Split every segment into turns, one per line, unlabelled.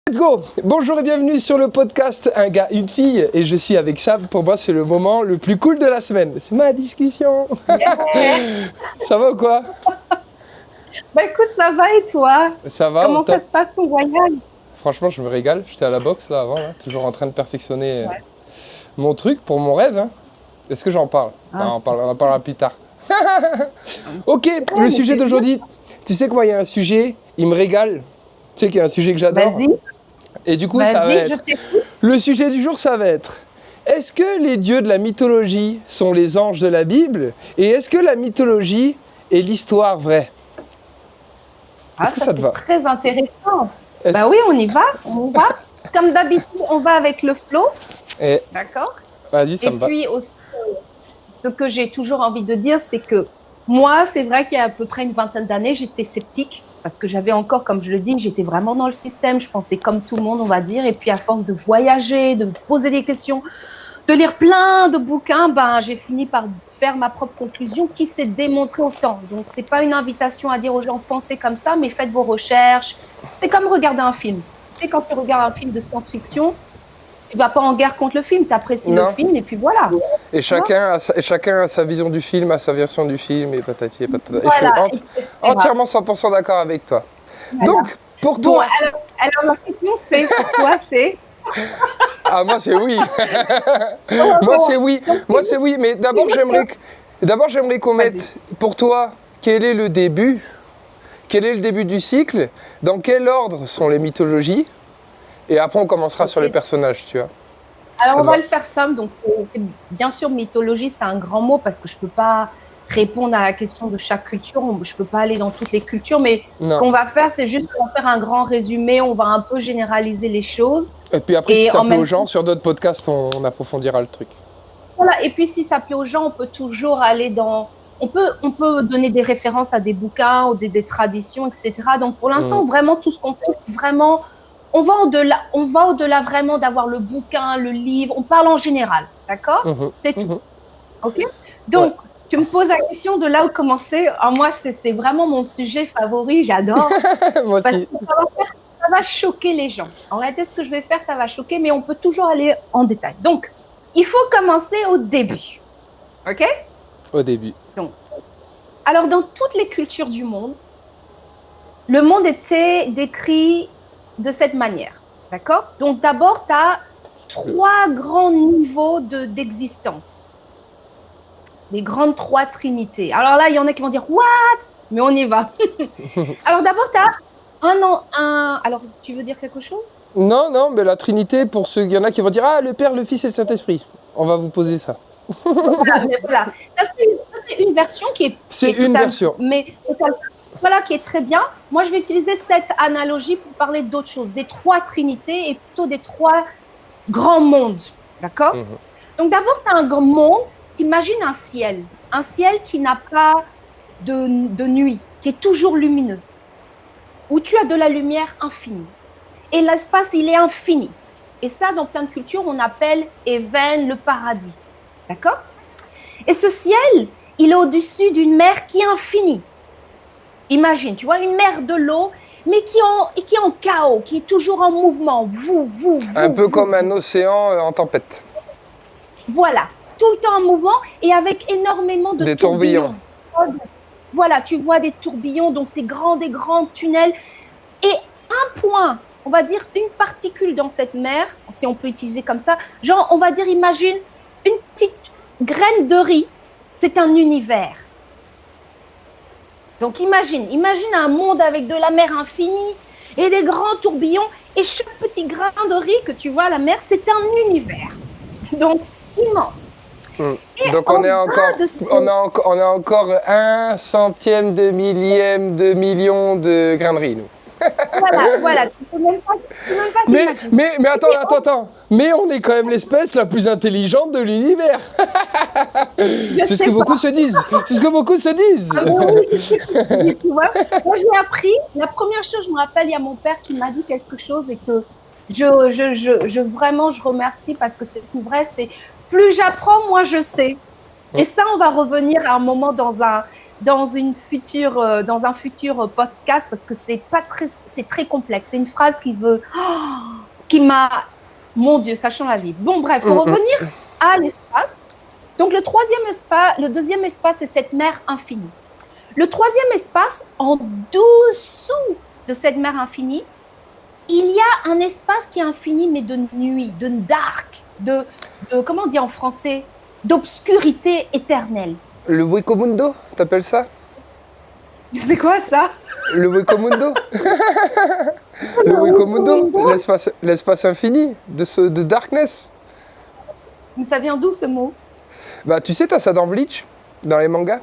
Let's go! Bonjour et bienvenue sur le podcast Un gars, une fille. Et je suis avec Sam. Pour moi, c'est le moment le plus cool de la semaine. C'est ma discussion. Ça va ou quoi?
Bah écoute, ça va et toi?
Ça va?
Comment
au top.
ça se passe ton voyage?
Franchement, je me régale. J'étais à la boxe là avant, là, toujours en train de perfectionner
Ouais.
mon truc pour mon rêve. Hein. Est-ce que j'en parle?
Ah,
On en parlera plus tard. Ok, le
mais
sujet
c'est
d'aujourd'hui. Tu sais quoi, il y a un sujet, il me régale. Tu sais qu'il y a un sujet que j'adore.
Vas-y,
Et du coup, ça va
vas-y, je
être...
t'écoute.
Le sujet du jour, ça va être: est-ce que les dieux de la mythologie sont les anges de la Bible? Et est-ce que la mythologie est l'histoire vraie?
Ah,
Est-ce que
ça
ça te
c'est
va?
très intéressant.
Est-ce-
Bah oui, on y va, on va. Comme d'habitude, on va avec le flow,
Eh,
d'accord?
vas-y, ça
Et
me va.
puis aussi, ce que j'ai toujours envie de dire, c'est que moi, c'est vrai qu'il y a à peu près une vingtaine d'années, j'étais sceptique parce que j'avais encore, comme je le dis, j'étais vraiment dans le système. Je pensais comme tout le monde, on va dire. Et puis, à force de voyager, de me poser des questions, de lire plein de bouquins, ben, j'ai fini par faire ma propre conclusion qui s'est démontrée au temps. Donc, c'est pas une invitation à dire aux gens pensez comme ça, mais faites vos recherches. C'est comme regarder un film. Tu sais, quand tu regardes un film de science-fiction, tu vas pas en guerre contre le film, tu apprécies le
Non.
film et puis voilà.
Et chacun a sa vision du film, a sa version du film, et patati et patata. Et
Voilà,
je suis
etc.
entièrement 100% d'accord avec toi.
Voilà.
Donc, pour
Bon,
toi...
alors ma question c'est, pour toi, c'est...
Ah, moi, c'est oui. Moi, c'est oui. Moi, c'est oui. Mais d'abord, j'aimerais qu'on
Vas-y.
mette, pour toi, quel est le début? Quel est le début du cycle? Dans quel ordre sont les mythologies? Et après, on commencera sur les
Ok.
personnages, tu vois.
Alors,
Ça
on
te
va
va?
le faire simple. Donc, c'est bien sûr, mythologie, c'est un grand mot parce que je peux pas répondre à la question de chaque culture. Je peux pas aller dans toutes les cultures, mais ce
Non.
qu'on va faire, c'est juste qu'on va faire un grand résumé. On va un peu généraliser les choses.
Et puis après, si
Et
ça
en
plaît aux
même
gens,
temps,
sur d'autres podcasts, on approfondira le truc.
voilà. Et puis, si ça plaît aux gens, on peut toujours aller dans... On peut donner des références à des bouquins ou des traditions, etc. Donc, pour l'instant, vraiment, tout ce qu'on fait, c'est vraiment... On va au-delà vraiment d'avoir le bouquin, le livre. On parle en général, d'accord? C'est tout.
Mhm.
Ok. Donc, tu me poses la question de là où commencer. Alors, moi, c'est vraiment mon sujet favori. J'adore.
Moi
Parce
aussi.
que ça va choquer les gens. En réalité, ce que je vais faire, ça va choquer, mais on peut toujours aller en détail. Donc, il faut commencer au début. Ok?
Au début.
Alors, dans toutes les cultures du monde, le monde était décrit de cette manière. D'accord? Donc, d'abord, tu as 3 grands niveaux d'existence. Les grandes 3 trinités. Alors là, il y en a qui vont dire « What ?» Mais on y va. Alors d'abord, tu as Alors, tu veux dire quelque chose?
Non, non, mais la Trinité, pour ceux, il y en a qui vont dire: ah, le Père, le Fils et le Saint-Esprit. On va vous poser ça.
Voilà, mais voilà. Ça, c'est une version qui est...
C'est
qui est
une
totalement-
version.
Mais voilà, qui est très bien. Moi, je vais utiliser cette analogie pour parler d'autres choses, des 3 trinités et plutôt des 3 grands mondes. D'accord? Donc d'abord, tu as un grand monde. T'imagines un ciel qui n'a pas de nuit, qui est toujours lumineux, où tu as de la lumière infinie. Et l'espace, il est infini. Et ça, dans plein de cultures, on appelle Even le paradis. D'accord? Et ce ciel, il est au-dessus d'une mer qui est infinie. Imagine, tu vois, une mer de l'eau, mais qui est en chaos, qui est toujours en mouvement.
Un peu comme un océan en tempête.
Voilà, tout le temps en mouvement et avec énormément de
Des tourbillons.
Voilà, tu vois des tourbillons, donc c'est des grands tunnels. Et un point, on va dire une particule dans cette mer, si on peut utiliser comme ça, genre on va dire, imagine une petite graine de riz, c'est un univers. Donc imagine un monde avec de la mer infinie et des grands tourbillons, et chaque petit grain de riz que tu vois à la mer, c'est un univers. Donc immense. Et
Donc on est
bas
on a encore 1/100 de millième de million de grains de riz, nous.
Voilà, tu peux même pas t'imaginer.
Mais attends. Mais on est quand même l'espèce la plus intelligente de l'univers. C'est ce que beaucoup se disent. C'est ce que beaucoup se disent.
Ah, mais oui, tu vois, moi j'ai appris, la première chose, je me rappelle, il y a mon père qui m'a dit quelque chose et que vraiment je remercie parce que c'est vrai, c'est plus j'apprends, moins je sais. Et ça, on va revenir à un moment dans un futur podcast parce que c'est très complexe. C'est une phrase qui veut qui m'a... Mon Dieu, ça change la vie. Bon, bref, pour revenir à l'espace. Donc, le deuxième espace, c'est cette mer infinie. Le troisième espace, en dessous de cette mer infinie, il y a un espace qui est infini, mais de nuit, de dark, de comment on dit en français, d'obscurité éternelle.
Le Wikomundo, t'appelles ça?
C'est quoi ça?
Le Wikomundo. Le Wikomundo, l'espace infini de darkness.
Mais ça vient d'où ce mot?
Bah tu sais, t'as ça dans Bleach, dans les mangas.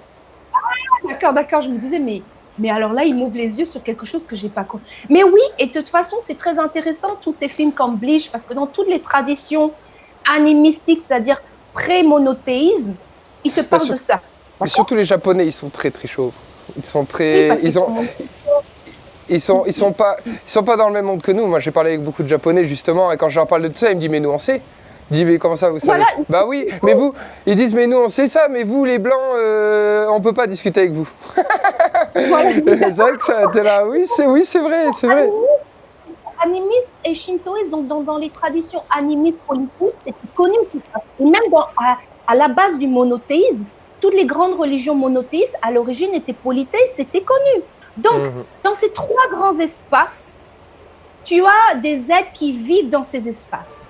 D'accord, je me disais, mais alors là, il m'ouvre les yeux sur quelque chose que j'ai pas compris. Mais oui, et de toute façon, c'est très intéressant, tous ces films comme Bleach, parce que dans toutes les traditions animéistiques, c'est-à-dire pré-monothéisme, ils te parlent de ça.
Mais surtout les Japonais, ils sont très très chauds. Ils sont très...
Oui,
ils sont pas dans le même monde que nous. Moi, j'ai parlé avec beaucoup de Japonais, justement, et quand je leur parle de tout ça, ils me disent, mais nous, on sait. Je dis, mais comment ça, vous savez?
Voilà.
Bah oui, mais vous, ils disent, mais nous, on sait ça, mais vous, les Blancs, on peut pas discuter avec vous.
Voilà.
C'est vrai que ça, t'es là, oui, c'est vrai.
Animiste et shintoïste, donc dans les traditions animistes politiques, c'est connu tout ça. Et même à la base du monothéisme, toutes les grandes religions monothéistes, à l'origine, étaient polythéistes, c'était connu. Donc, dans ces trois grands espaces, tu as des êtres qui vivent dans ces espaces.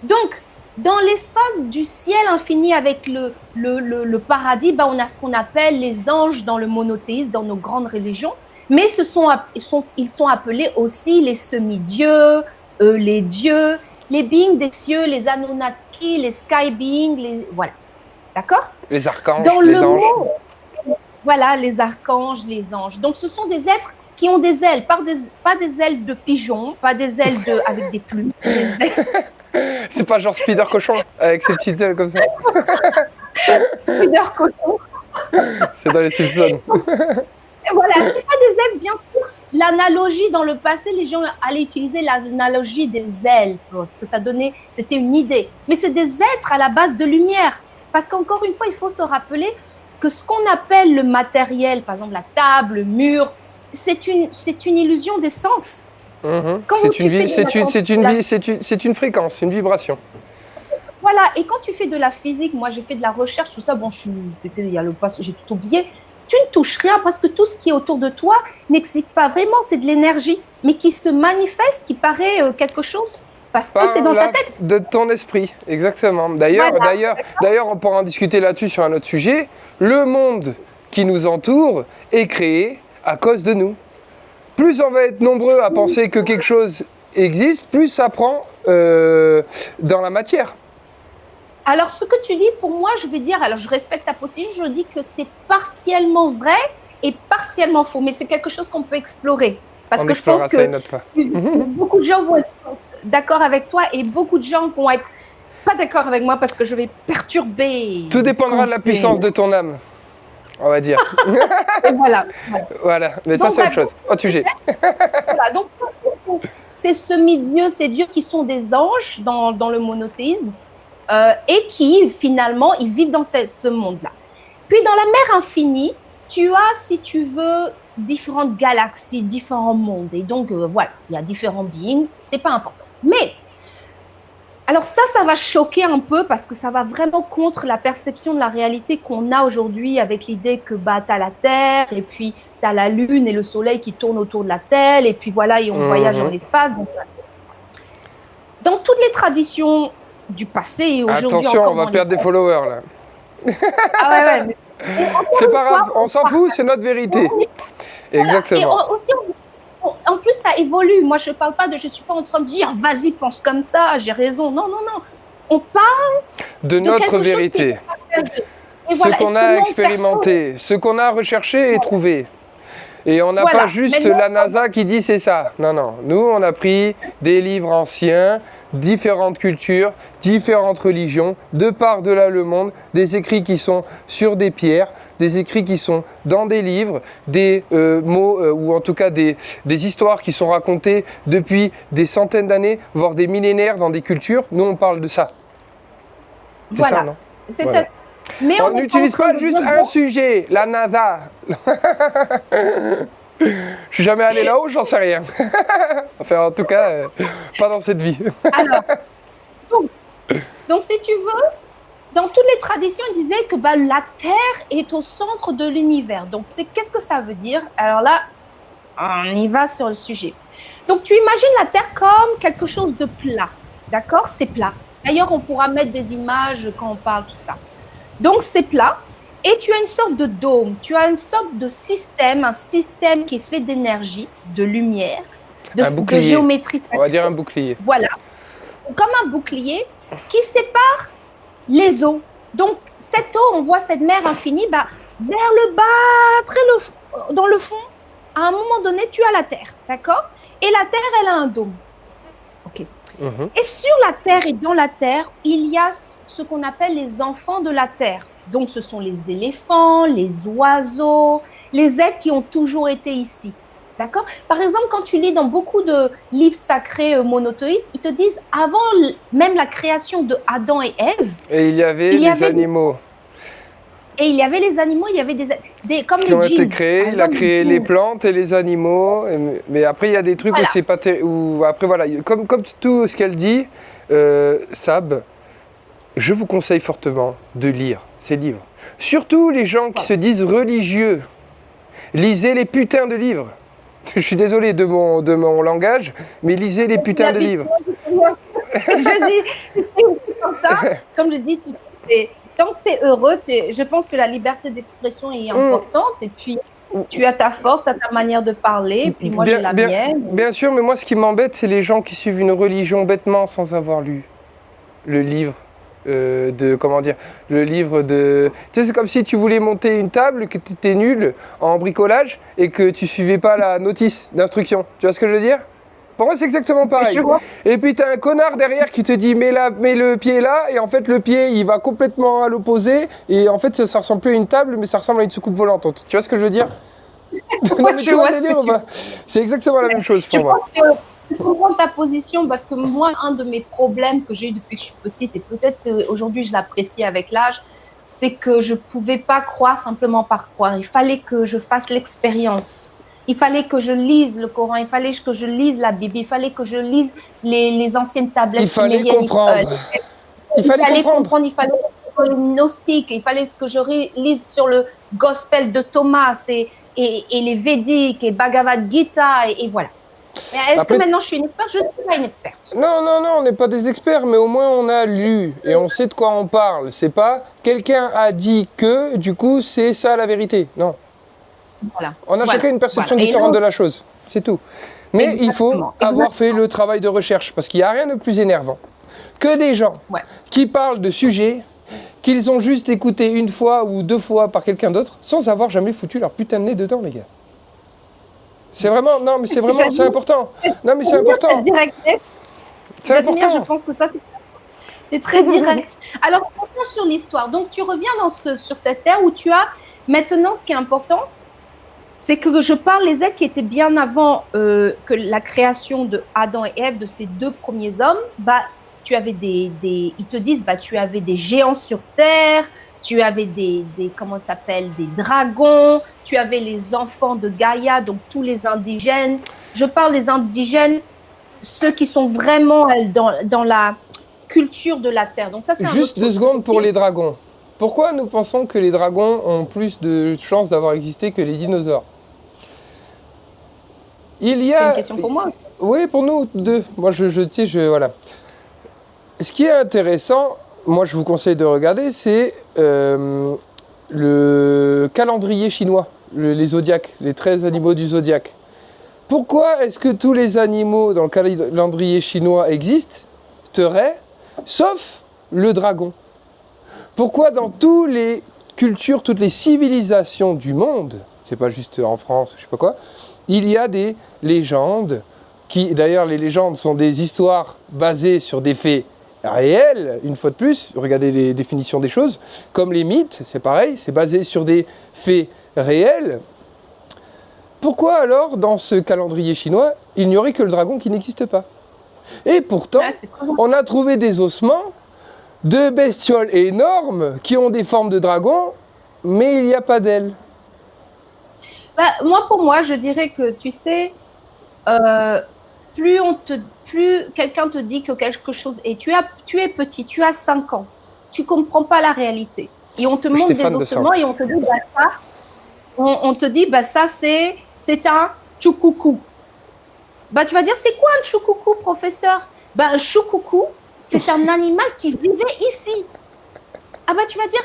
Donc, dans l'espace du ciel infini avec le paradis, bah, on a ce qu'on appelle les anges dans le monothéisme, dans nos grandes religions, mais ils sont appelés aussi les semi-dieux, les dieux, les beings des cieux, les Anunnaki, les sky beings, voilà. D'accord?
Les archanges, les anges.
Voilà, les archanges, les anges. Donc, ce sont des êtres qui ont des ailes, pas des ailes de pigeon, pas des ailes avec des plumes.
C'est pas genre Spider Cochon avec ses petites ailes comme ça.
Spider Cochon.
C'est dans les Simpsons.
Et voilà, c'est pas des ailes, bien sûr. L'analogie dans le passé, les gens allaient utiliser l'analogie des ailes parce que ça donnait, c'était une idée. Mais c'est des êtres à la base de lumière. Parce qu'encore une fois, il faut se rappeler que ce qu'on appelle le matériel, par exemple la table, le mur, c'est une illusion des sens.
C'est une fréquence, une vibration.
Voilà, et quand tu fais de la physique, moi j'ai fait de la recherche, tout ça, bon, c'était il y a le passé, j'ai tout oublié, tu ne touches rien parce que tout ce qui est autour de toi n'existe pas vraiment, c'est de l'énergie, mais qui se manifeste, qui paraît quelque chose, parce que c'est dans ta tête.
De ton esprit, exactement. D'ailleurs, on pourra en discuter là-dessus sur un autre sujet. Le monde qui nous entoure est créé à cause de nous. Plus on va être nombreux à penser que quelque chose existe, plus ça prend dans la matière.
Alors, ce que tu dis, pour moi, je vais dire, alors je respecte ta position, je dis que c'est partiellement vrai et partiellement faux, mais c'est quelque chose qu'on peut explorer. Parce que je pense que beaucoup de gens vont être d'accord avec toi et beaucoup de gens vont être pas d'accord avec moi parce que je vais perturber.
Tout dépendra de la puissance de ton âme, on va dire.
Et voilà.
Mais donc, ça, c'est autre chose. Autre sujet.
Voilà, donc, c'est semi-dieux, ces dieux qui sont des anges dans le monothéisme. Et qui, finalement, ils vivent dans ce monde-là. Puis, dans la mer infinie, tu as, si tu veux, différentes galaxies, différents mondes. Et donc, voilà, il y a différents beings, c'est pas important. Mais, alors ça va choquer un peu parce que ça va vraiment contre la perception de la réalité qu'on a aujourd'hui avec l'idée que, bah, tu as la Terre, et puis tu as la Lune et le Soleil qui tournent autour de la Terre, et puis voilà, et on voyage dans l'espace. Donc, dans toutes les traditions du passé et aujourd'hui.
Attention, on va perdre des followers là.
Ah ouais.
C'est pas grave, on s'en fout, c'est notre vérité. Exactement.
Et aussi, en plus, ça évolue. Moi, je parle pas je suis pas en train de dire, vas-y, pense comme ça, j'ai raison. Non. On parle
de notre vérité. Ce qu'on a expérimenté, ce qu'on a recherché et trouvé. Et on n'a pas juste la NASA qui dit c'est ça. Non. Nous, on a pris des livres anciens, différentes cultures, différentes religions, de par de là le monde, des écrits qui sont sur des pierres, des écrits qui sont dans des livres, des mots ou en tout cas des histoires qui sont racontées depuis des centaines d'années, voire des millénaires dans des cultures. Nous, on parle de ça. C'est ça, non?
Mais
on n'utilise pas juste un sujet, la NASA. Je suis jamais allé là-haut, j'en sais rien. Enfin, en tout cas, pas dans cette vie.
Alors, donc, si tu veux, dans toutes les traditions, ils disaient que la Terre est au centre de l'univers. Donc, qu'est-ce que ça veut dire? Alors là, on y va sur le sujet. Donc, tu imagines la Terre comme quelque chose de plat. D'accord? C'est plat. D'ailleurs, on pourra mettre des images quand on parle tout ça. Donc, c'est plat. Et tu as une sorte de dôme. Tu as une sorte de système, un système qui est fait d'énergie, de lumière, de géométrie.
On va dire un bouclier.
Voilà. Comme un bouclier qui sépare les eaux. Donc, cette eau, on voit cette mer infinie, vers le bas, dans le fond, à un moment donné, tu as la Terre, d'accord? Et la Terre, elle a un dôme. OK. Et sur la Terre et dans la Terre, il y a ce qu'on appelle les enfants de la Terre. Donc, ce sont les éléphants, les oiseaux, les êtres qui ont toujours été ici. D'accord? Par exemple, quand tu lis dans beaucoup de livres sacrés monothéistes, ils te disent avant même la création de Adam et Ève.
Et il y avait les animaux.
Et il y avait les animaux, il y avait des comme
qui
les
ont
djinns.
été créés. Il a créé les plantes et les animaux. Mais après, il y a des trucs où c'est pas où après voilà, comme tout ce qu'elle dit, Sab, je vous conseille fortement de lire ces livres. Surtout les gens qui se disent religieux. Lisez les putains de livres. Je suis désolé de mon langage, mais lisez les putains de livres.
Je dis, comme je dis, tant que tu es heureux, je pense que la liberté d'expression est importante. Et puis, tu as ta force, tu as ta manière de parler. Et puis moi, j'ai la mienne.
Bien sûr, mais moi, ce qui m'embête, c'est les gens qui suivent une religion bêtement sans avoir lu le livre. Le livre de... Tu sais, c'est comme si tu voulais monter une table, que tu étais nul en bricolage et que tu suivais pas la notice d'instruction. Tu vois ce que je veux dire? Pour moi, c'est exactement pareil. Et puis, tu as un connard derrière qui te dit mets le pied là, et en fait, le pied, il va complètement à l'opposé, et en fait, ça ressemble plus à une table, mais ça ressemble à une soucoupe volante. Tu vois ce que je veux dire? C'est exactement la même chose pour moi.
Je comprends ta position parce que moi, un de mes problèmes que j'ai eu depuis que je suis petite, et peut-être aujourd'hui je l'apprécie avec l'âge, c'est que je ne pouvais pas croire simplement par croire. Il fallait que je fasse l'expérience. Il fallait que je lise le Coran, il fallait que je lise la Bible, il fallait que je lise les anciennes tablettes.
Il fallait comprendre.
Il fallait comprendre, il fallait les gnostiques, il fallait que je lise sur le Gospel de Thomas et les Védiques et Bhagavad Gita et voilà. Est-ce que maintenant je suis une experte? Je ne suis pas une experte.
Non, on n'est pas des experts, mais au moins on a lu et on sait de quoi on parle. C'est pas quelqu'un a dit que, du coup, c'est ça la vérité. Non.
Voilà.
On a chacun une perception différente de la chose. C'est tout. Mais il faut avoir fait le travail de recherche parce qu'il n'y a rien de plus énervant que des gens qui parlent de sujets qu'ils ont juste écouté une fois ou deux fois par quelqu'un d'autre sans avoir jamais foutu leur putain de nez dedans, les gars. C'est vraiment, c'est important. Non, mais c'est important.
C'est important. Je pense que ça, c'est très direct. Alors, revenons sur l'histoire. Donc, tu reviens sur cette ère où tu as, maintenant, ce qui est important, c'est que je parle les êtres qui étaient bien avant que la création de Adam et Ève, de ces deux premiers hommes. Tu avais ils te disent, tu avais des géants sur Terre, tu avais des dragons, tu avais les enfants de Gaïa, donc tous les indigènes. Je parle des indigènes, ceux qui sont vraiment dans la culture de la Terre. Donc ça, c'est
juste 2 secondes pour les dragons. Pourquoi nous pensons que les dragons ont plus de chances d'avoir existé que les dinosaures?
C'est une question pour moi.
Oui, pour nous deux. Moi, voilà. Ce qui est intéressant, moi, je vous conseille de regarder, c'est le calendrier chinois, les zodiaques, les 13 animaux du zodiaque. Pourquoi est-ce que tous les animaux dans le calendrier chinois existeraient, sauf le dragon? Pourquoi dans toutes les cultures, toutes les civilisations du monde, c'est pas juste en France, je sais pas quoi, il y a des légendes qui, d'ailleurs, les légendes sont des histoires basées sur des faits réels, une fois de plus, regardez les définitions des choses, comme les mythes, c'est pareil, c'est basé sur des faits réels. Pourquoi alors, dans ce calendrier chinois, il n'y aurait que le dragon qui n'existe pas? Et pourtant, on a trouvé des ossements de bestioles énormes qui ont des formes de dragons, mais il n'y a pas d'ailes.
Pour moi, je dirais que, tu sais, euh, plus quelqu'un te dit que quelque chose est, tu es petit, tu as 5 ans, tu comprends pas la réalité. Et on te montre des ossements et on te dit, ça, c'est un choukoukou. Tu vas dire, c'est quoi un choukoukou, professeur? Un choukoukou, c'est un animal qui vivait ici. Tu vas dire,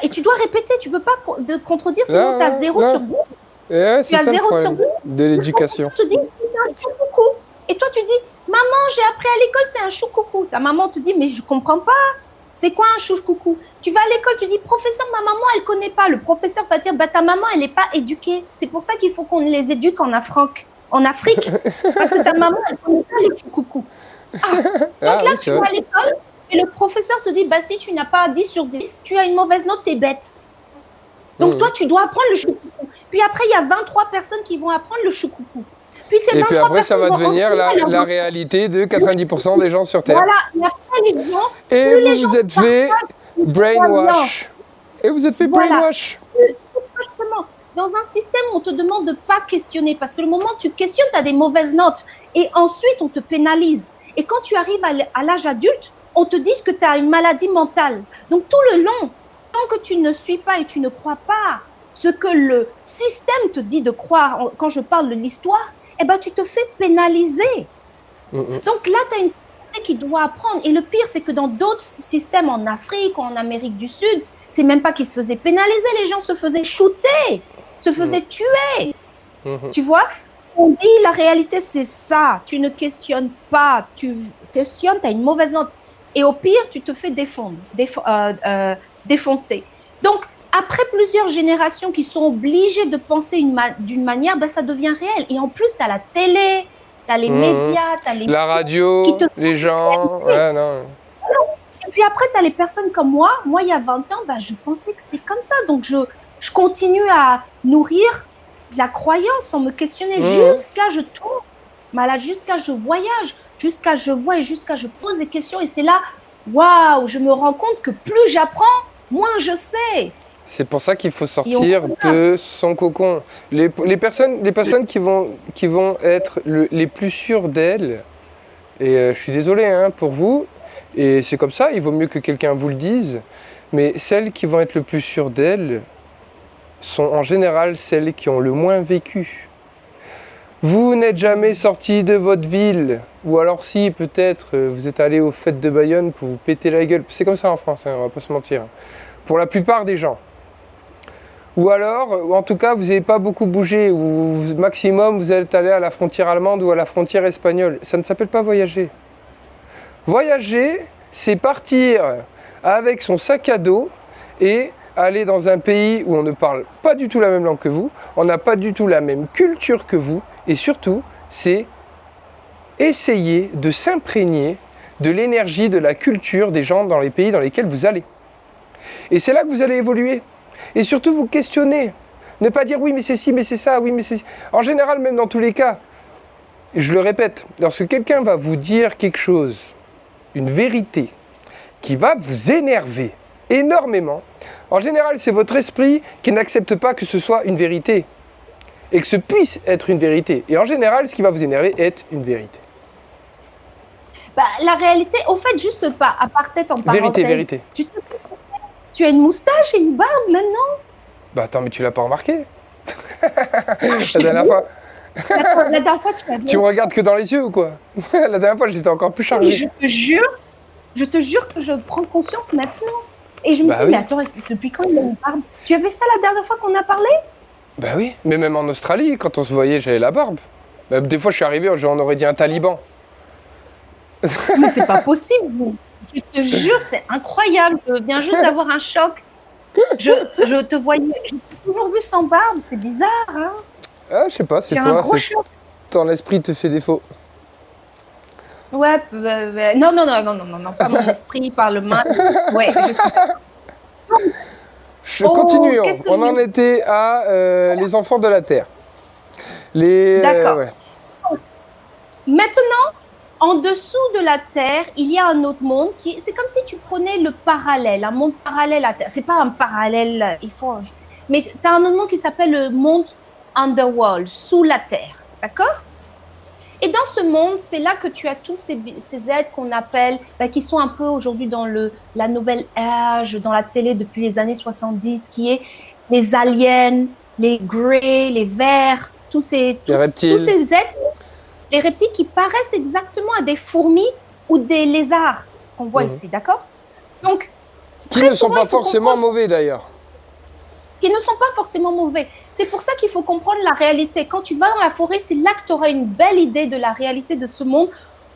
et tu dois répéter, tu peux pas contredire, sinon tu as 0 sur 10.
Tu as 0 sur 10 de l'éducation.
Tu te dis, c'est un choukoukou. Et toi, tu dis, maman, j'ai appris à l'école, c'est un choukoukou. Ta maman te dit, mais je comprends pas. C'est quoi un choukoukou? Tu vas à l'école, tu dis, professeur, ma maman, elle connaît pas. Le professeur va dire, ta maman, elle n'est pas éduquée. C'est pour ça qu'il faut qu'on les éduque en Afrique. Parce que ta maman, elle connaît pas les choukoukou. Donc là, tu vas à l'école et le professeur te dit, si tu n'as pas 10 sur 10, tu as une mauvaise note, t'es bête. Donc toi, tu dois apprendre le choukoukou. Puis après, il y a 23 personnes qui vont apprendre le choukoukou.
Et puis après, ça va devenir la réalité de 90% des gens sur Terre.
Voilà, et après, les gens...
Et vous êtes fait brainwash. Et vous êtes fait brainwash.
Exactement. Dans un système où on te demande de ne pas questionner, parce que le moment où tu questionnes, tu as des mauvaises notes. Et ensuite, on te pénalise. Et quand tu arrives à l'âge adulte, on te dit que tu as une maladie mentale. Donc tout le long, tant que tu ne suis pas et tu ne crois pas ce que le système te dit de croire, quand je parle de l'histoire, tu te fais pénaliser. Donc là, tu as une personne qui doit apprendre. Et le pire, c'est que dans d'autres systèmes en Afrique ou en Amérique du Sud, c'est même pas qu'ils se faisaient pénaliser, les gens se faisaient shooter, se faisaient tuer. Tu vois? On dit la réalité, c'est ça. Tu ne questionnes pas. Tu questionnes, tu as une mauvaise note. Et au pire, tu te fais défoncer. Donc, après plusieurs générations qui sont obligées de penser d'une manière, ça devient réel. Et en plus, tu as la télé, tu as les médias, tu as
la radio, les gens. Ouais, non.
Et puis après, tu as les personnes comme moi. Moi, il y a 20 ans, je pensais que c'était comme ça. Donc, je continue à nourrir de la croyance sans me questionner jusqu'à je tombe malade, jusqu'à je voyage, jusqu'à je vois et jusqu'à je pose des questions. Et c'est là, waouh, je me rends compte que plus j'apprends, moins je sais.
C'est pour ça qu'il faut sortir de son cocon. Les personnes qui vont être les plus sûres d'elles, et je suis désolé pour vous, et c'est comme ça, il vaut mieux que quelqu'un vous le dise, mais celles qui vont être le plus sûres d'elles sont en général celles qui ont le moins vécu. Vous n'êtes jamais sorti de votre ville, ou alors si, peut-être, vous êtes allé aux fêtes de Bayonne pour vous péter la gueule. C'est comme ça en France, on va pas se mentir. Pour la plupart des gens. Ou alors, en tout cas, vous n'avez pas beaucoup bougé, ou maximum, vous êtes allé à la frontière allemande ou à la frontière espagnole. Ça ne s'appelle pas voyager. Voyager, c'est partir avec son sac à dos et aller dans un pays où on ne parle pas du tout la même langue que vous, on n'a pas du tout la même culture que vous, et surtout, c'est essayer de s'imprégner de l'énergie, de la culture des gens dans les pays dans lesquels vous allez. Et c'est là que vous allez évoluer. Et surtout, vous questionner. Ne pas dire oui, mais c'est ci, mais c'est ça, oui, mais c'est... En général, même dans tous les cas, je le répète, lorsque quelqu'un va vous dire quelque chose, une vérité, qui va vous énerver énormément, en général, c'est votre esprit qui n'accepte pas que ce soit une vérité. Et que ce puisse être une vérité. Et en général, ce qui va vous énerver est une vérité.
La réalité, au fait, juste pas, à part tête en parenthèse.
Vérité.
Tu as une moustache et une barbe maintenant?
Attends, mais tu l'as pas remarqué? La dernière fois.
La dernière fois,
tu me regardes que dans les yeux ou quoi? La dernière fois, j'étais encore plus chargé.
Je te jure que je prends conscience maintenant. Et je me dis, mais attends, depuis quand il a une barbe? Tu avais ça la dernière fois qu'on a parlé?
Oui, mais même en Australie, quand on se voyait, j'avais la barbe. Des fois, je suis arrivé, on aurait dit un taliban.
Mais c'est pas possible. Je te jure, c'est incroyable. Je viens juste d'avoir un choc. Je te voyais, je t'ai toujours vu sans barbe, c'est bizarre, hein?
Je sais pas, c'est toi.
Un gros choc.
Ton esprit te fait défaut.
Ouais, non, pas mon esprit, par le mal. Ouais, je sais.
Continuons. On en était à les enfants de la Terre.
D'accord. Maintenant, en dessous de la Terre, il y a un autre monde c'est comme si tu prenais le parallèle, un monde parallèle à Terre. C'est pas un parallèle, mais tu as un autre monde qui s'appelle le monde underworld, sous la terre, d'accord? Et dans ce monde, c'est là que tu as tous ces êtres qu'on appelle, qui sont un peu aujourd'hui dans la nouvelle âge, dans la télé depuis les années 70, qui est les aliens, les greys, les verts, tous ces êtres, les reptiles qui paraissent exactement à des fourmis ou des lézards qu'on voit ici, d'accord? Donc,
qui ne sont pas forcément mauvais d'ailleurs.
Qui ne sont pas forcément mauvais. C'est pour ça qu'il faut comprendre la réalité. Quand tu vas dans la forêt, c'est là que tu auras une belle idée de la réalité de ce monde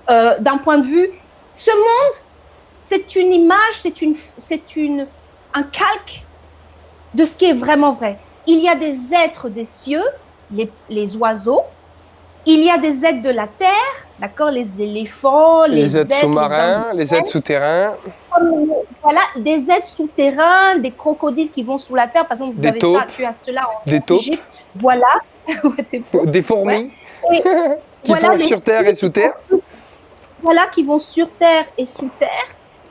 d'un point de vue. Ce monde, c'est une image, c'est un calque de ce qui est vraiment vrai. Il y a des êtres des cieux, les oiseaux. Il y a des êtres de la terre, d'accord, les éléphants,
les êtres sous-marins, les êtres souterrains.
Voilà, des êtres souterrains, des crocodiles qui vont sous la terre. Par exemple, vous avez ça, tu as cela en Égypte. Voilà.
Des fourmis qui vont sur terre et sous terre.
Voilà, qui vont sur terre et sous terre.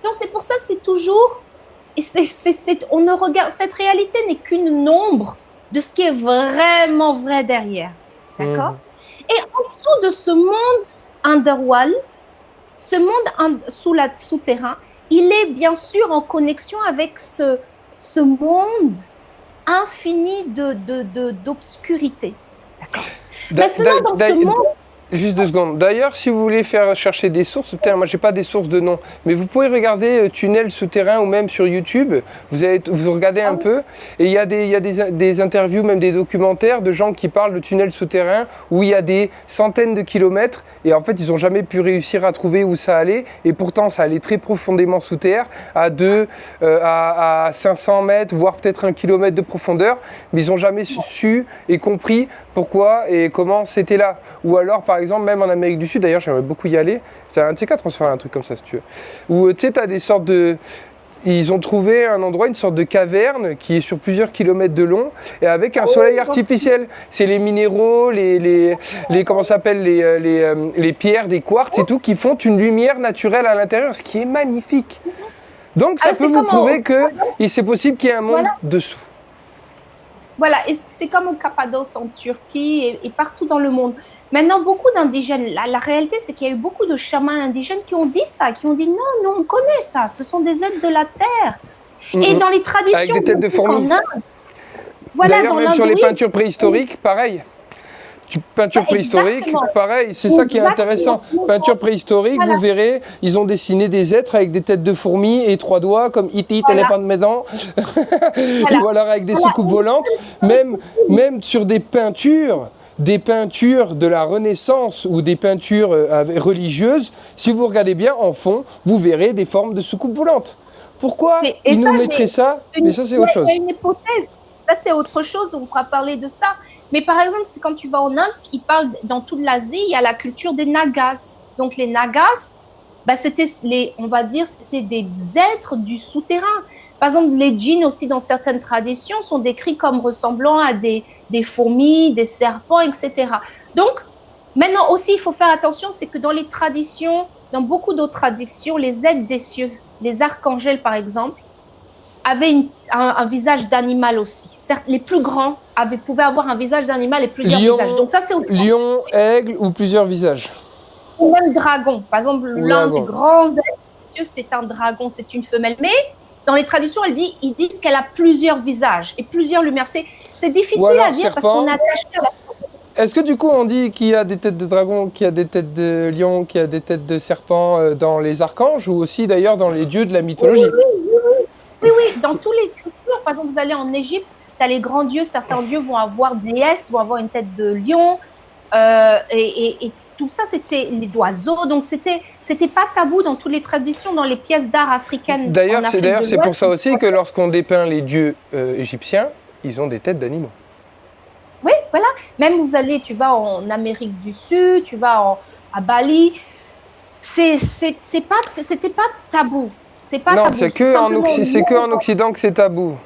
Donc c'est pour ça, c'est toujours, on ne regarde, cette réalité n'est qu'une ombre de ce qui est vraiment vrai derrière, d'accord? Et en dessous de ce monde underworld, ce monde souterrain, il est bien sûr en connexion avec ce monde infini d'obscurité. D'accord. Maintenant, dans ce monde...
Juste 2 secondes. D'ailleurs, si vous voulez chercher des sources, peut-être moi j'ai pas des sources de nom, mais vous pouvez regarder tunnels souterrains ou même sur YouTube. Vous regardez un peu et il y a des interviews, même des documentaires de gens qui parlent de tunnels souterrains où il y a des centaines de kilomètres et en fait ils n'ont jamais pu réussir à trouver où ça allait et pourtant ça allait très profondément sous terre, à 500 mètres, voire peut-être 1 kilomètre de profondeur, mais ils n'ont jamais su et compris pourquoi et comment c'était là. Ou alors, par exemple, même en Amérique du Sud, d'ailleurs, j'aimerais beaucoup y aller. C'est un de ces quatre, on se fait un truc comme ça, si tu veux. Où, tu sais, tu as des sortes de... Ils ont trouvé un endroit, une sorte de caverne qui est sur plusieurs kilomètres de long et avec un soleil artificiel. C'est les minéraux, comment ça s'appelle, les pierres, des quartz et tout, qui font une lumière naturelle à l'intérieur, ce qui est magnifique. Donc, ça peut vous prouver que c'est possible qu'il y ait un monde dessous.
Voilà, et c'est comme au Cappadoce en Turquie et partout dans le monde. Maintenant, beaucoup d'indigènes, la réalité, c'est qu'il y a eu beaucoup de chamans indigènes qui ont dit ça, qui ont dit non, on connaît ça, ce sont des êtres de la terre. Et dans les traditions...
Avec des têtes de fourmis.
Voilà,
d'ailleurs, même sur les peintures préhistoriques, pareil. Peinture préhistorique, pareil, c'est ça qui est intéressant. Peinture préhistorique, vous verrez, ils ont dessiné des êtres avec des têtes de fourmis et 3 doigts, comme E.T., éléphant de maison, ou alors avec des soucoupes volantes. Même sur des peintures de la Renaissance ou des peintures religieuses, si vous regardez bien en fond, vous verrez des formes de soucoupes volantes. Pourquoi ils nous mettraient ça? Mais ça, c'est autre chose.
Il y a une hypothèse. Ça, c'est autre chose, on pourra parler de ça. Mais par exemple, c'est quand tu vas en Inde, ils parlent dans toute l'Asie, il y a la culture des Nagas. Donc les Nagas, c'était on va dire, c'était des êtres du souterrain. Par exemple, les djinns aussi, dans certaines traditions, sont décrits comme ressemblant à des fourmis, des serpents, etc. Donc, maintenant aussi, il faut faire attention, c'est que dans les traditions, dans beaucoup d'autres traditions, les êtres des cieux, les archangels par exemple, avaient un visage d'animal aussi. Certes, les plus grands pouvaient avoir un visage d'animal et plusieurs visages. Donc ça, c'est
lion, aigle ou plusieurs visages.
Ou même dragon. Par exemple, l'un des grands êtres des cieux, c'est un dragon, c'est une femelle. Mais dans les traditions, ils disent qu'elle a plusieurs visages et plusieurs lumières. C'est difficile à dire parce qu'on attache à la...
Est-ce que du coup on dit qu'il y a des têtes de dragon, qu'il y a des têtes de lion, qu'il y a des têtes de serpent dans les archanges ou aussi d'ailleurs dans les dieux de la mythologie?
Oui, dans tous les cultures. Par exemple, vous allez en Égypte, tu as les grands dieux, certains dieux vont avoir déesses, vont avoir une tête de lion, et tout ça, c'était les oiseaux. Donc, c'était pas tabou dans toutes les traditions, dans les pièces d'art africaines.
D'ailleurs, c'est pour ça aussi que lorsqu'on dépeint les dieux égyptiens, ils ont des têtes d'animaux.
Oui, voilà. Même tu vas en Amérique du Sud, tu vas à Bali, c'était pas tabou. C'est pas
non,
tabou.
C'est que en Occident que c'est tabou.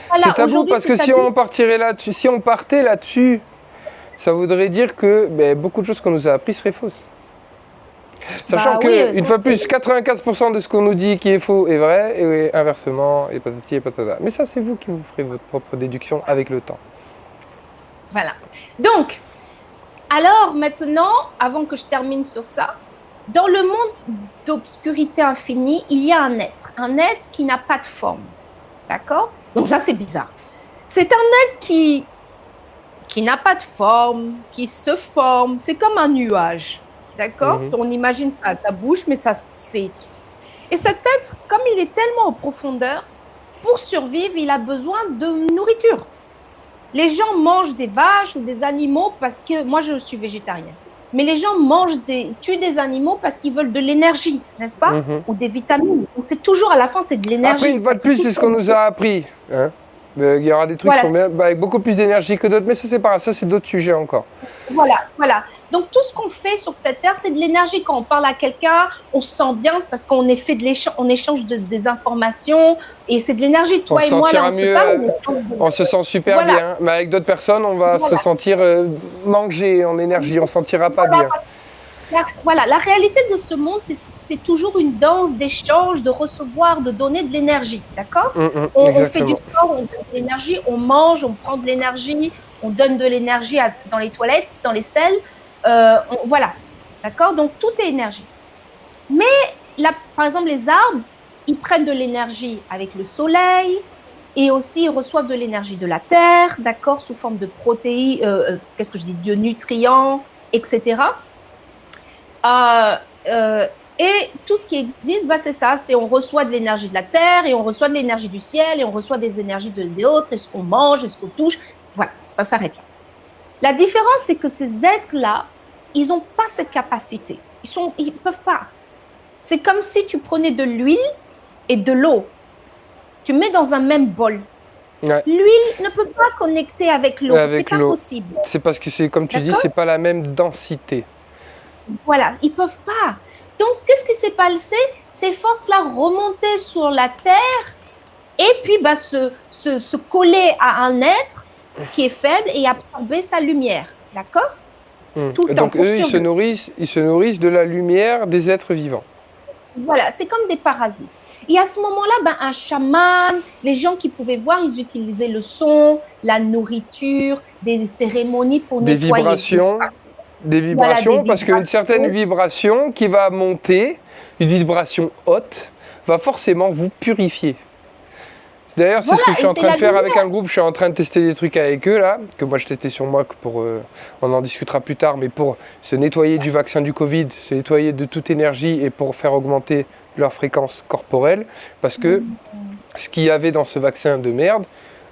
Voilà, c'est tabou parce que si on partait là-dessus, ça voudrait dire que beaucoup de choses qu'on nous a appris seraient fausses. Sachant que, une fois plus, 95% de ce qu'on nous dit qui est faux est vrai, et inversement, et patati et patata. Mais ça, c'est vous qui vous ferez votre propre déduction avec le temps.
Voilà. Donc, alors maintenant, avant que je termine sur ça, dans le monde d'obscurité infinie, il y a un être qui n'a pas de forme. D'accord? Donc ça, c'est bizarre. C'est un être qui n'a pas de forme, qui se forme. C'est comme un nuage. D'accord? On imagine ça à ta bouche, mais ça, c'est... Et cet être, comme il est tellement en profondeur, pour survivre, il a besoin de nourriture. Les gens mangent des vaches ou des animaux parce que... Moi, je suis végétarienne. Mais les gens tuent des animaux parce qu'ils veulent de l'énergie, n'est-ce pas? Ou des vitamines. Donc, c'est toujours, à la fin, c'est de l'énergie.
Après, une fois de plus, c'est ce qu'on nous a appris. Hein, il y aura des trucs qui sont bien, avec beaucoup plus d'énergie que d'autres, mais ça, c'est pas grave. Ça, c'est d'autres sujets encore.
Voilà. Donc, tout ce qu'on fait sur cette terre, c'est de l'énergie. Quand on parle à quelqu'un, on se sent bien, c'est parce qu'on échange des informations et c'est de l'énergie. Toi et moi, là, on se parle.
On se sent super bien, mais avec d'autres personnes, on va se sentir manger en énergie, on ne se sentira pas bien.
La réalité de ce monde, c'est toujours une danse d'échange, de recevoir, de donner de l'énergie, d'accord? On fait du sport, on donne de l'énergie, on mange, on prend de l'énergie, on donne de l'énergie dans les toilettes, dans les selles. Voilà, d'accord? Donc, tout est énergie. Mais, là, par exemple, les arbres, ils prennent de l'énergie avec le soleil et aussi ils reçoivent de l'énergie de la terre, d'accord? Sous forme de protéines, de nutriments, etc. Et tout ce qui existe, c'est ça, on reçoit de l'énergie de la terre et on reçoit de l'énergie du ciel et on reçoit des énergies des autres, et ce qu'on mange, et ce qu'on touche, voilà, ça s'arrête là. La différence, c'est que ces êtres-là, ils n'ont pas cette capacité. Ils ne peuvent pas. C'est comme si tu prenais de l'huile et de l'eau. Tu mets dans un même bol. Ouais. L'huile ne peut pas connecter avec l'eau. C'est pas possible.
C'est parce que, comme tu dis, c'est pas la même densité.
Voilà, ils peuvent pas. Donc, qu'est-ce qui s'est passé? Ces forces-là remontaient sur la terre et puis se coller à un être qui est faible et absorber sa lumière, d'accord?
Tout le temps. Donc eux, ils se nourrissent de la lumière des êtres vivants.
Voilà, c'est comme des parasites. Et à ce moment-là, un chaman, les gens qui pouvaient voir, ils utilisaient le son, la nourriture, des cérémonies pour nettoyer.
Des vibrations, parce qu'une certaine vibration qui va monter, une vibration haute, va forcément vous purifier. D'ailleurs, c'est ce que je suis en train de faire avec un groupe. Je suis en train de tester des trucs avec eux, là, que moi je testais sur moi, on en discutera plus tard, mais pour se nettoyer du vaccin du Covid, se nettoyer de toute énergie et pour faire augmenter leur fréquence corporelle, parce que ce qu'il y avait dans ce vaccin de merde,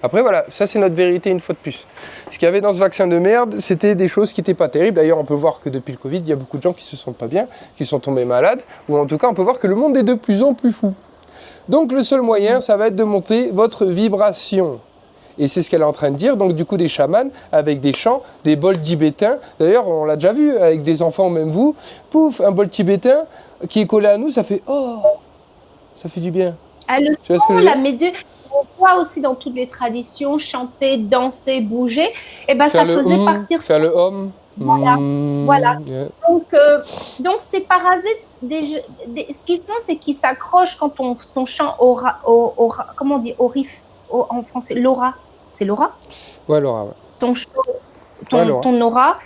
après voilà, ça c'est notre vérité une fois de plus. Ce qu'il y avait dans ce vaccin de merde, c'était des choses qui n'étaient pas terribles. D'ailleurs, on peut voir que depuis le Covid, il y a beaucoup de gens qui se sentent pas bien, qui sont tombés malades, ou en tout cas, on peut voir que le monde est de plus en plus fou. Donc le seul moyen, ça va être de monter votre vibration. Et c'est ce qu'elle est en train de dire. Donc du coup, des chamans avec des chants, des bols tibétains. D'ailleurs, on l'a déjà vu avec des enfants, même vous. Pouf, un bol tibétain qui est collé à nous, ça fait « Oh !» Ça fait du bien.
Tu vois ce que je veux dire? On voit aussi dans toutes les traditions, chanter, danser, bouger. Et ça faisait partir...
Faire le hum.
Voilà. Yeah. Donc ces parasites, ce qu'ils font, c'est qu'ils s'accrochent quand ton chant aura, comment on dit, en français, l'aura. C'est l'aura?
Ouais, l'aura. Ouais.
Ton aura.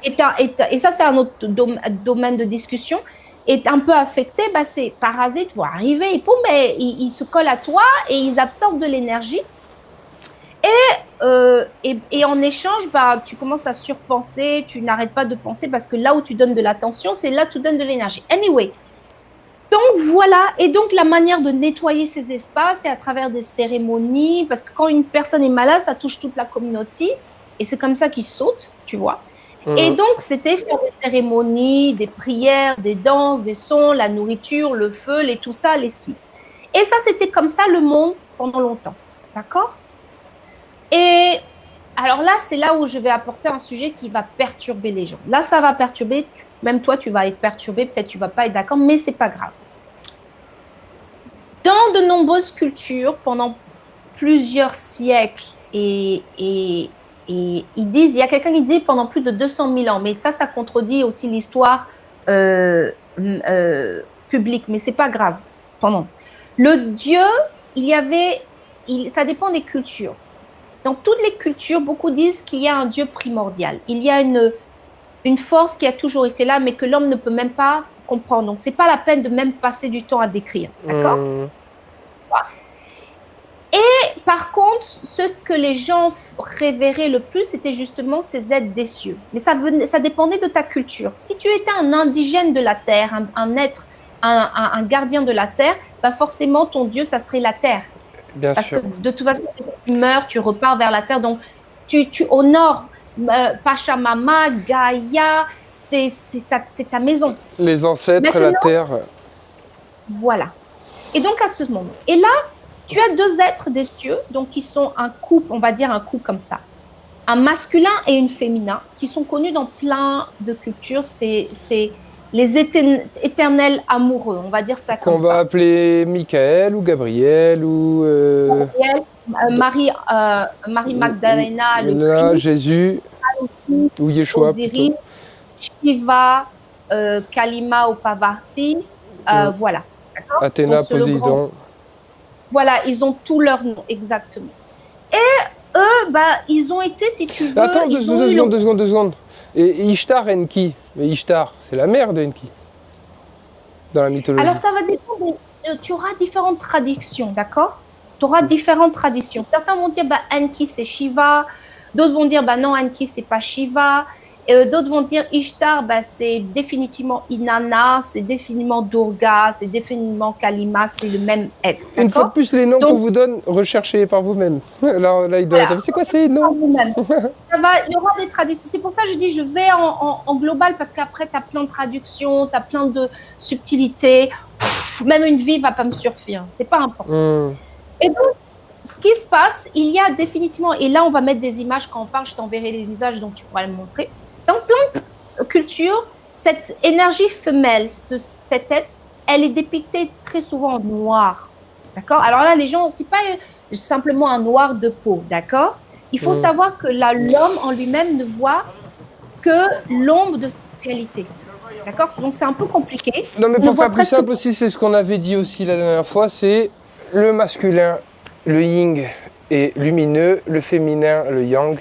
Et ça, c'est un autre domaine de discussion. Est un peu affecté, ces parasites vont arriver, et ils se collent à toi et ils absorbent de l'énergie. Et en échange, tu commences à surpenser, tu n'arrêtes pas de penser parce que là où tu donnes de l'attention, c'est là que tu donnes de l'énergie. Anyway, donc voilà, et donc la manière de nettoyer ces espaces, c'est à travers des cérémonies, parce que quand une personne est malade, ça touche toute la communauté, et c'est comme ça qu'ils sautent, tu vois. Et donc, c'était faire des cérémonies, des prières, des danses, des sons, la nourriture, le feu, tout ça, les si. Et ça, c'était comme ça le monde pendant longtemps, d'accord? Et alors là, c'est là où je vais apporter un sujet qui va perturber les gens. Là, ça va perturber, même toi, tu vas être perturbé, peut-être tu ne vas pas être d'accord, mais ce n'est pas grave. Dans de nombreuses cultures, pendant plusieurs siècles, et ils disent, il y a quelqu'un qui dit pendant plus de 200 000 ans, mais ça contredit aussi l'histoire publique, mais c'est pas grave. Pendant le Dieu, ça dépend des cultures. dans toutes les cultures, beaucoup disent qu'il y a un Dieu primordial. Il y a une force qui a toujours été là, mais que l'homme ne peut même pas comprendre. Donc, c'est pas la peine de même passer du temps à décrire. D'accord? Et par contre, ce que les gens révéraient le plus, c'était justement ces êtres des cieux. Mais ça dépendait de ta culture. Si tu étais un indigène de la terre, un être, un gardien de la terre, bah forcément, ton Dieu, ça serait la terre.
Bien
Parce
sûr.
que de toute façon, tu meurs, tu repars vers la terre. Donc, tu honores Pachamama, Gaïa, c'est ta maison.
Les ancêtres, la terre.
Voilà. Et donc, à ce moment. Et là, tu as deux êtres des cieux, donc qui sont un couple, on va dire un couple comme ça. Un masculin et une féminin, qui sont connus dans plein de cultures. C'est les éternels amoureux, on va dire ça comme ça.
Qu'on va appeler Michael ou Gabriel ou...
Gabriel, Marie Magdalena, le Christ,
Jésus, ou Yeshua
Osiris, Shiva, Kalima ou Parvati, voilà.
Athéna, Poséidon.
Voilà, ils ont tous leurs noms, exactement. Et eux, ils ont été, si tu veux...
Attends, deux secondes. Et Ishtar, Enki. Mais Ishtar, c'est la mère de Enki, dans la mythologie.
Alors, ça va dépendre. Tu auras différentes traditions, d'accord? Tu auras différentes traditions. Certains vont dire, Enki, c'est Shiva. D'autres vont dire, non, Enki, c'est pas Shiva. D'autres vont dire, Ishtar, c'est définitivement Inanna, c'est définitivement Durga, c'est définitivement Kalima, c'est le même être.
Une fois de plus, les noms qu'on vous donne, recherchez par vous-même. Là, il doit être... C'est quoi ces noms?
Il y aura des traditions. C'est pour ça que je dis, je vais en global, parce qu'après, tu as plein de traductions, tu as plein de subtilités. Même une vie ne va pas me suffire. C'est pas important. Et donc, ce qui se passe, il y a définitivement, et là, on va mettre des images quand on parle, je t'enverrai les images, donc tu pourras le montrer. Dans plein de cultures, cette énergie femelle, cette tête, elle est dépictée très souvent en noir. D'accord? Alors là, les gens, c'est pas simplement un noir de peau. D'accord? Il faut savoir que l'homme en lui-même ne voit que l'ombre de sa réalité. D'accord? Donc c'est un peu compliqué.
Non, mais pour faire plus simple aussi, c'est ce qu'on avait dit aussi la dernière fois, c'est le masculin, le yin est lumineux, le féminin, le yang,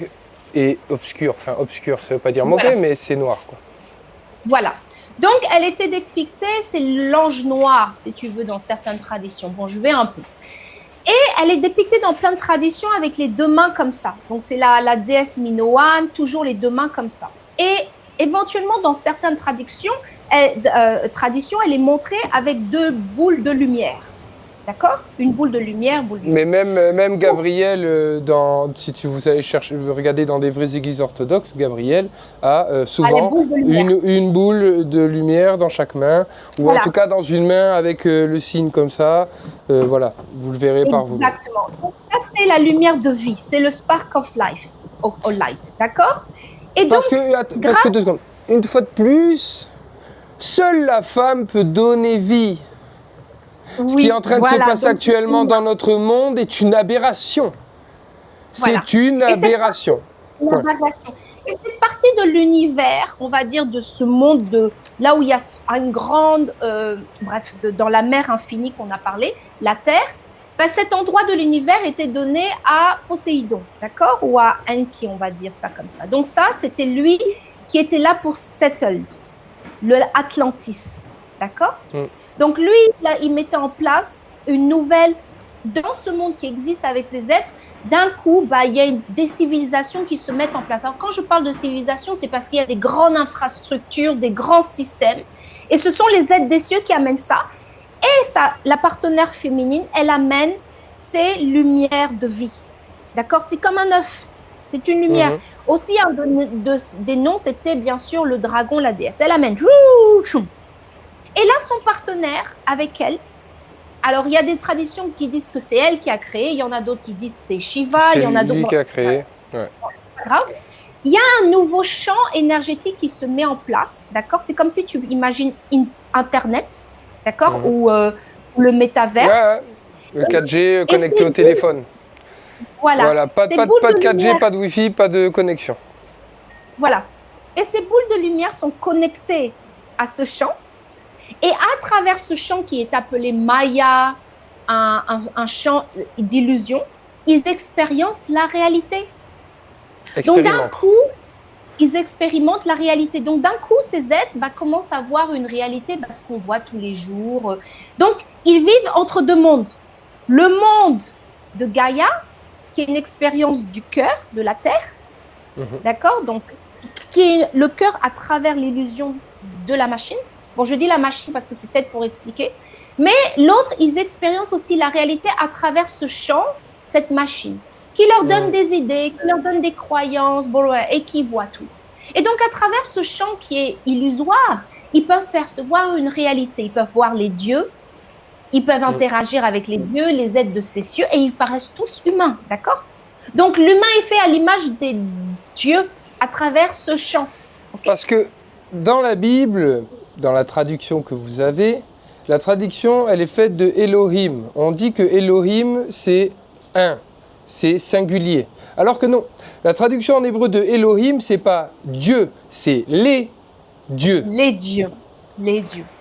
est obscur. Enfin, obscur, ça veut pas dire mauvais, mais c'est noir, quoi.
Voilà. Donc, elle était dépictée, c'est l'ange noir, si tu veux, dans certaines traditions. Bon, je vais un peu. Et elle est dépictée dans plein de traditions avec les deux mains comme ça. Donc, c'est la déesse Minoan, toujours les deux mains comme ça. Et éventuellement, dans certaines traditions, elle est montrée avec deux boules de lumière. D'accord? Une boule de lumière,
Mais même Gabriel, si vous allez regarder dans des vraies églises orthodoxes, Gabriel a souvent une boule de lumière dans chaque main, ou en tout cas dans une main avec le signe comme ça. Voilà, vous le verrez par vous.
Exactement. Donc ça, c'est la lumière de vie, c'est le spark of life, of light, d'accord? Et
parce que 2 secondes, une fois de plus, seule la femme peut donner vie. Ce qui est en train de se passer actuellement dans notre monde est une aberration. C'est une aberration.
Et c'est partie de l'univers, on va dire, de ce monde, là où il y a une grande, dans la mer infinie qu'on a parlé, la Terre. Cet endroit de l'univers était donné à Poséidon, d'accord? Ou à Enki, on va dire ça comme ça. Donc ça, c'était lui qui était là pour settled, l'Atlantis, d'accord? Donc lui, là, il mettait en place une nouvelle, dans ce monde qui existe avec ces êtres, d'un coup, il y a des civilisations qui se mettent en place. Alors quand je parle de civilisation, c'est parce qu'il y a des grandes infrastructures, des grands systèmes, et ce sont les êtres des cieux qui amènent ça. Et ça, la partenaire féminine, elle amène ces lumières de vie. D'accord? C'est comme un œuf, c'est une lumière. Aussi, un des noms, c'était bien sûr le dragon, la déesse. Elle amène... Et là, son partenaire avec elle, alors il y a des traditions qui disent que c'est elle qui a créé, il y en a d'autres qui disent que c'est Shiva, il y en a d'autres
qui a créé.
Pas grave. Il y a un nouveau champ énergétique qui se met en place, d'accord? C'est comme si tu imagines Internet, d'accord? Ou le métaverse.
Le 4G connecté au téléphone. Voilà. Pas de 4G, pas de Wi-Fi, pas de connexion.
Voilà. Et ces boules de lumière sont connectées à ce champ. Et à travers ce champ qui est appelé Maya, un champ d'illusion, ils expérimentent la réalité. Donc d'un coup, ils expérimentent la réalité. Donc d'un coup, ces êtres commencent à voir une réalité, ce qu'on voit tous les jours. Donc, ils vivent entre deux mondes. Le monde de Gaïa, qui est une expérience du cœur, de la terre, d'accord? Donc, qui est le cœur à travers l'illusion de la machine. Bon, je dis la machine parce que c'est peut-être pour expliquer. Mais l'autre, ils expérimentent aussi la réalité à travers ce champ, cette machine, qui leur donne des idées, qui leur donne des croyances, et qui voit tout. Et donc, à travers ce champ qui est illusoire, ils peuvent percevoir une réalité. Ils peuvent voir les dieux, ils peuvent interagir avec les dieux, les êtres de ces cieux, et ils paraissent tous humains, d'accord? Donc, l'humain est fait à l'image des dieux à travers ce champ.
Okay? Parce que dans la Bible, dans la traduction que vous avez, la traduction, elle est faite de Elohim. On dit que Elohim, c'est un, c'est singulier. Alors que non, la traduction en hébreu de Elohim, c'est pas Dieu, c'est les dieux.
Les dieux,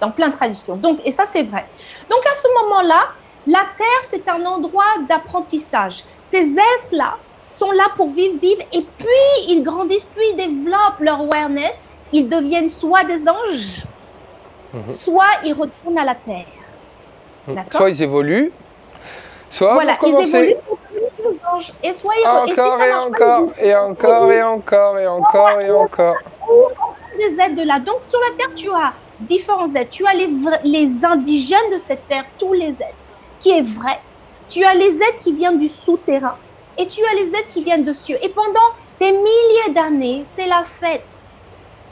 dans plein de traductions. Donc, et ça, c'est vrai. Donc, à ce moment-là, la terre, c'est un endroit d'apprentissage. Ces êtres-là sont là pour vivre, et puis ils grandissent, puis ils développent leur awareness. Ils deviennent soit des anges, soit ils retournent à la terre.
Soit ils évoluent, soit
voilà,
ils
évoluent pour devenir des anges. Et soit ils
encore, et, si ça marche pas, et encore.
Des êtres de là. Donc, sur la terre, tu as différents êtres. Tu as les indigènes de cette terre, tous les êtres, qui est vrai. Tu as les êtres qui viennent du souterrain et tu as les êtres qui viennent de cieux. Et pendant des milliers d'années, c'est la fête.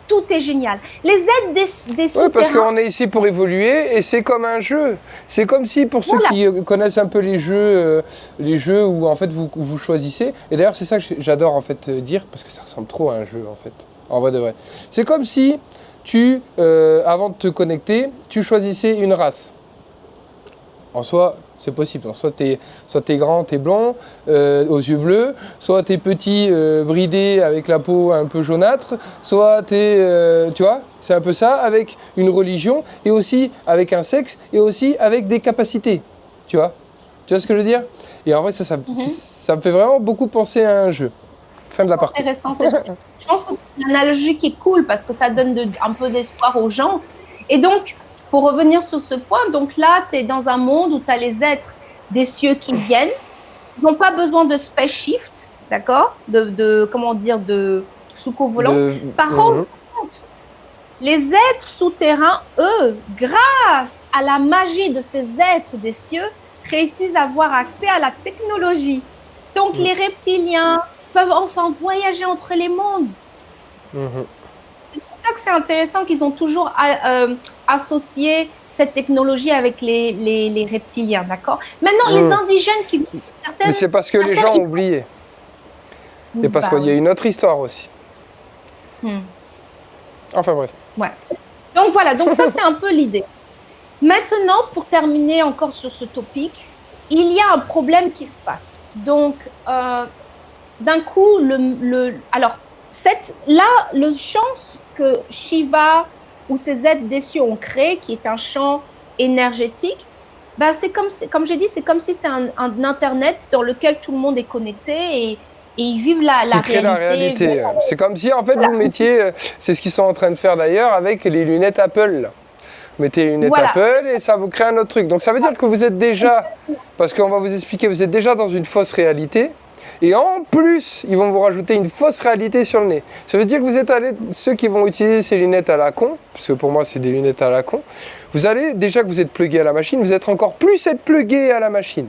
Tout est génial. Les êtres des souterrains...
Oui, parce qu'on est ici pour évoluer et c'est comme un jeu. C'est comme si, pour ceux qui connaissent un peu les jeux où en fait vous choisissez, et d'ailleurs c'est ça que j'adore en fait dire, parce que ça ressemble trop à un jeu en fait, en vrai de vrai. C'est comme si tu, avant de te connecter, tu choisissais une race. En soi, c'est possible. Soit t'es grand, t'es blond, aux yeux bleus, soit t'es petit, bridé, avec la peau un peu jaunâtre, soit t'es, tu vois, c'est un peu ça, avec une religion, et aussi avec un sexe, et aussi avec des capacités, tu vois ce que je veux dire? Et en vrai, ça me fait vraiment beaucoup penser à un jeu. Fin de la partie.
Intéressant. Je pense que c'est une analogie qui est cool, parce que ça donne un peu d'espoir aux gens. Et donc, pour revenir sur ce point, donc là, tu es dans un monde où tu as les êtres des cieux qui viennent. Ils n'ont pas besoin de space shift, d'accord? Comment dire, de sous-volant. Par contre, les êtres souterrains, eux, grâce à la magie de ces êtres des cieux, réussissent à avoir accès à la technologie. Donc, les reptiliens peuvent enfin voyager entre les mondes. C'est pour ça que c'est intéressant qu'ils ont toujours associé cette technologie avec les reptiliens, d'accord? Maintenant, les indigènes qui...
Mais c'est parce que les gens ont oublié. Et parce qu'il y a une autre histoire aussi. Enfin bref.
Ouais. Donc voilà, donc ça c'est un peu l'idée. Maintenant, pour terminer encore sur ce topic, il y a un problème qui se passe. Donc, d'un coup, alors, le champ que Shiva ou ces êtres des cieux ont créé, qui est un champ énergétique, c'est comme je dis, c'est comme si c'est un Internet dans lequel tout le monde est connecté et ils vivent la réalité.
C'est comme si, en fait, vous mettiez, c'est ce qu'ils sont en train de faire d'ailleurs avec les lunettes Apple. Là. Vous mettez les lunettes Apple et ça vous crée un autre truc. Donc ça veut dire que vous êtes déjà, parce qu'on va vous expliquer, vous êtes déjà dans une fausse réalité. Et en plus, ils vont vous rajouter une fausse réalité sur le nez. Ça veut dire que vous êtes ceux qui vont utiliser ces lunettes à la con, parce que pour moi c'est des lunettes à la con, vous allez, déjà que vous êtes plugué à la machine, vous êtes encore plus plugué à la machine.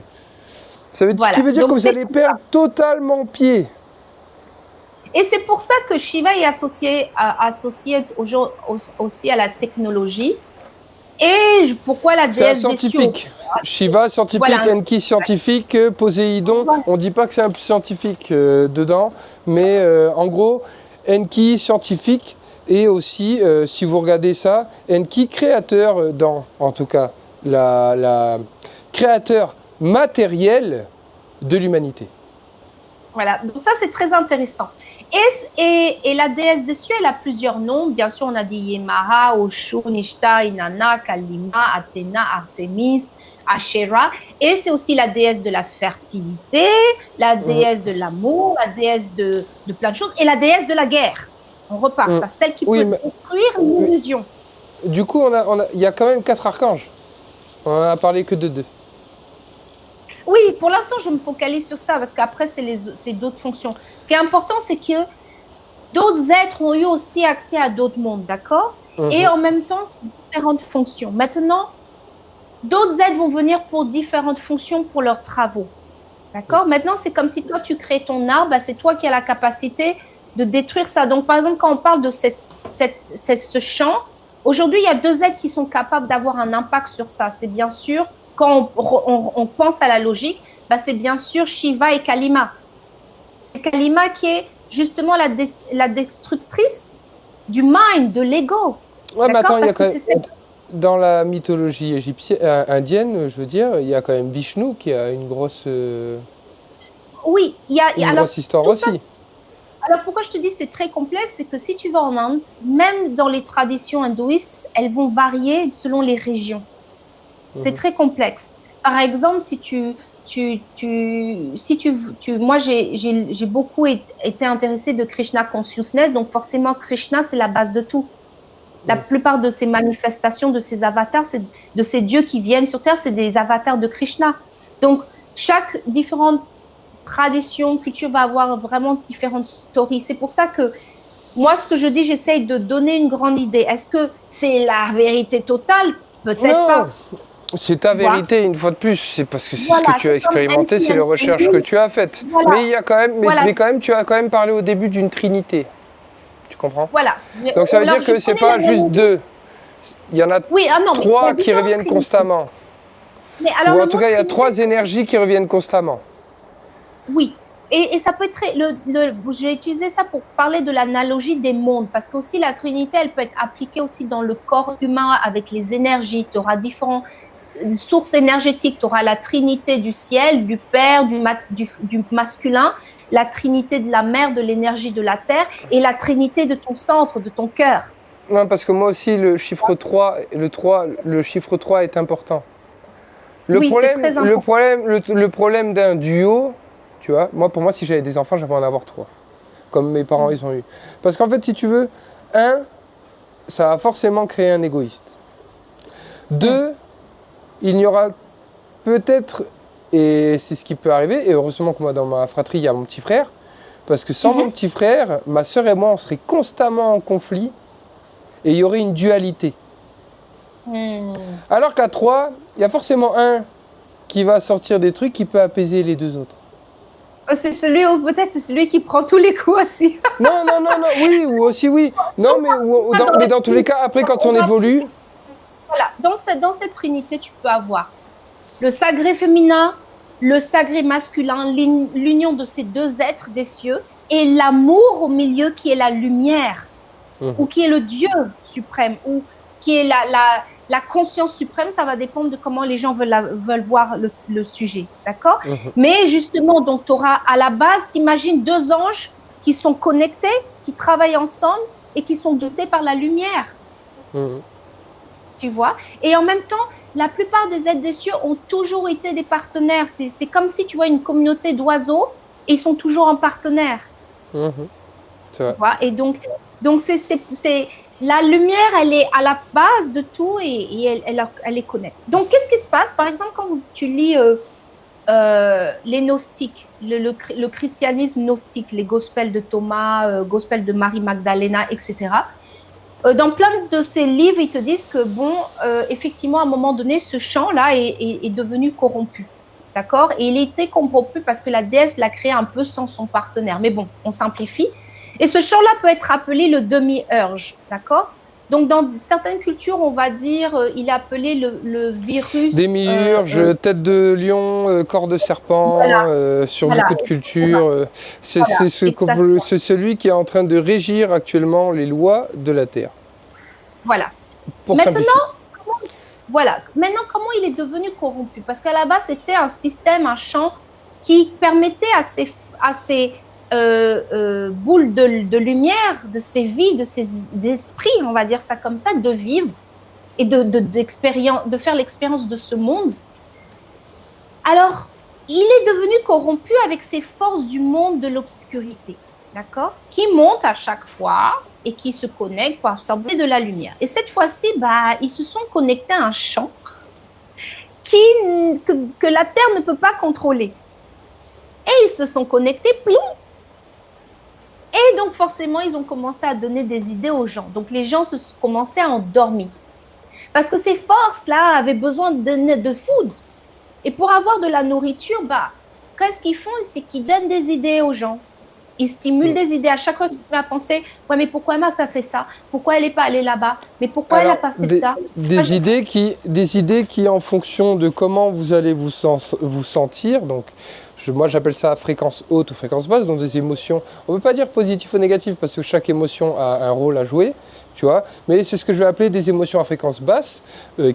Ça veut dire, qui veut dire que vous allez perdre totalement pied.
Et c'est pour ça que Shiva est associé aussi à la technologie. Et pourquoi la déesse des cieux?
Shiva, scientifique, Enki, scientifique, Poséidon, on ne dit pas que c'est un scientifique dedans, mais en gros, Enki, scientifique, et aussi, si vous regardez ça, Enki, créateur en tout cas, créateur matériel de l'humanité.
Voilà, donc ça c'est très intéressant. Et la déesse des cieux, elle a plusieurs noms. Bien sûr, on a dit Yemara, Osho, Nishta, Inanna, Kalima, Athéna, Artémis, Asherah. Et c'est aussi la déesse de la fertilité, la déesse de l'amour, la déesse de plein de choses, et la déesse de la guerre. On repart, ça, celle qui peut détruire l'illusion.
Du coup, il y a quand même 4 archanges. On n'en a parlé que de 2.
Oui, pour l'instant, je me focalise sur ça, parce qu'après, c'est d'autres fonctions. Ce qui est important, c'est que d'autres êtres ont eu aussi accès à d'autres mondes, d'accord? Et en même temps, différentes fonctions. Maintenant, d'autres êtres vont venir pour différentes fonctions pour leurs travaux, d'accord? Maintenant, c'est comme si toi, tu crées ton arbre, c'est toi qui as la capacité de détruire ça. Donc, par exemple, quand on parle de ce champ, aujourd'hui, il y a 2 êtres qui sont capables d'avoir un impact sur ça. C'est bien sûr, quand on pense à la logique, c'est bien sûr Shiva et Kalima. C'est Kalima qui est justement la destructrice du mind, de l'ego.
Ouais, mais attends, dans la mythologie égyptienne, indienne, je veux dire, il y a quand même Vishnu qui a une grosse,
oui, il y a
grosse histoire aussi.
Alors, pourquoi je te dis c'est très complexe, c'est que si tu vas en Inde, même dans les traditions hindouistes, elles vont varier selon les régions. C'est très complexe. Par exemple, moi, j'ai beaucoup été intéressée de Krishna Consciousness, donc forcément, Krishna, c'est la base de tout. La plupart de ces manifestations, de ces avatars, de ces dieux qui viennent sur Terre, c'est des avatars de Krishna. Donc, chaque différente tradition, culture va avoir vraiment différentes stories. C'est pour ça que moi, ce que je dis, j'essaye de donner une grande idée. Est-ce que c'est la vérité totale? Peut-être pas.
C'est ta vérité, une fois de plus. C'est parce que c'est ce que tu as expérimenté, c'est les recherches que tu as faites. Voilà. Mais il y a quand même, mais quand même, tu as quand même parlé au début d'une trinité. Tu comprends?
Voilà.
Donc ça veut dire que c'est pas juste 2. Il y en a 3 qui reviennent constamment. Mais alors, ou en tout cas, il y a 3 énergies qui reviennent constamment.
Oui. Et ça peut être... j'ai utilisé ça pour parler de l'analogie des mondes, parce qu'aussi la Trinité, elle peut être appliquée aussi dans le corps humain avec les énergies. Tu auras différentes sources énergétiques. Tu auras la Trinité du ciel, du Père, du masculin, la Trinité de la mer, de l'énergie de la terre, et la Trinité de ton centre, de ton cœur.
Non, parce que moi aussi, le chiffre 3 est important.
C'est très important.
Le problème d'un duo... Tu vois, pour moi, si j'avais des enfants, j'aimerais en avoir 3. Comme mes parents, ils ont eu. Parce qu'en fait, si tu veux, 1, ça va forcément créer un égoïste. 2, il n'y aura peut-être, et c'est ce qui peut arriver, et heureusement que moi, dans ma fratrie, il y a mon petit frère, parce que sans mon petit frère, ma sœur et moi, on serait constamment en conflit, et il y aurait une dualité. Alors qu'à 3, il y a forcément un qui va sortir des trucs qui peut apaiser les 2 autres.
C'est celui, ou peut-être c'est celui qui prend tous les coups aussi.
Non, oui, ou aussi oui. Non, mais dans tous les cas, après, quand on évolue...
Voilà, dans cette trinité, tu peux avoir le sacré féminin, le sacré masculin, l'union de ces 2 êtres des cieux, et l'amour au milieu qui est la lumière, ou qui est le Dieu suprême, ou qui est la conscience suprême. Ça va dépendre de comment les gens veulent voir le sujet, d'accord? Mais justement, donc, tu auras à la base, t'imagines 2 anges qui sont connectés, qui travaillent ensemble et qui sont dotés par la lumière. Tu vois? Et en même temps, la plupart des êtres des cieux ont toujours été des partenaires. C'est comme si tu vois une communauté d'oiseaux et ils sont toujours en partenaire.
C'est vrai.
Tu vois? Et donc c'est la lumière, elle est à la base de tout et elle est connectée. Donc, qu'est-ce qui se passe? Par exemple, quand tu lis les gnostiques, le christianisme gnostique, les gospels de Thomas, gospels de Marie Magdalena, etc., dans plein de ces livres, ils te disent que, effectivement, à un moment donné, ce champ-là est devenu corrompu. D'accord? Et il était corrompu parce que la déesse l'a créé un peu sans son partenaire. Mais bon, on simplifie. Et ce champ-là peut être appelé le demi-urge, d'accord? Donc, dans certaines cultures, on va dire, il est appelé le virus...
Demi-urge, tête de lion, corps de serpent, sur beaucoup de cultures. C'est celui qui est en train de régir actuellement les lois de la Terre.
Voilà. Maintenant, comment il est devenu corrompu? Parce qu'à la base, c'était un système, un champ qui permettait à ces boule de lumière, de ces vies, de ces esprits, on va dire ça comme ça, de vivre et de faire l'expérience de ce monde. Alors, il est devenu corrompu avec ces forces du monde de l'obscurité, d'accord, qui montent à chaque fois et qui se connectent pour absorber de la lumière. Et cette fois-ci, ils se sont connectés à un champ que la Terre ne peut pas contrôler. Et ils se sont connectés, ploum. Et donc, forcément, ils ont commencé à donner des idées aux gens. Donc, les gens se sont commencés à endormir. Parce que ces forces-là avaient besoin de food. Et pour avoir de la nourriture, qu'est-ce qu'ils font? C'est qu'ils donnent des idées aux gens. Ils stimulent des idées. À chaque fois que tu vas penser, ouais, mais pourquoi elle m'a pas fait ça? Pourquoi elle n'est pas allée là-bas? Mais pourquoi elle n'a pas fait ça?
Des idées qui, en fonction de comment vous allez vous sentir, donc moi j'appelle ça fréquence haute ou fréquence basse, donc des émotions, on ne peut pas dire positif ou négatif parce que chaque émotion a un rôle à jouer, tu vois, mais c'est ce que je vais appeler des émotions à fréquence basse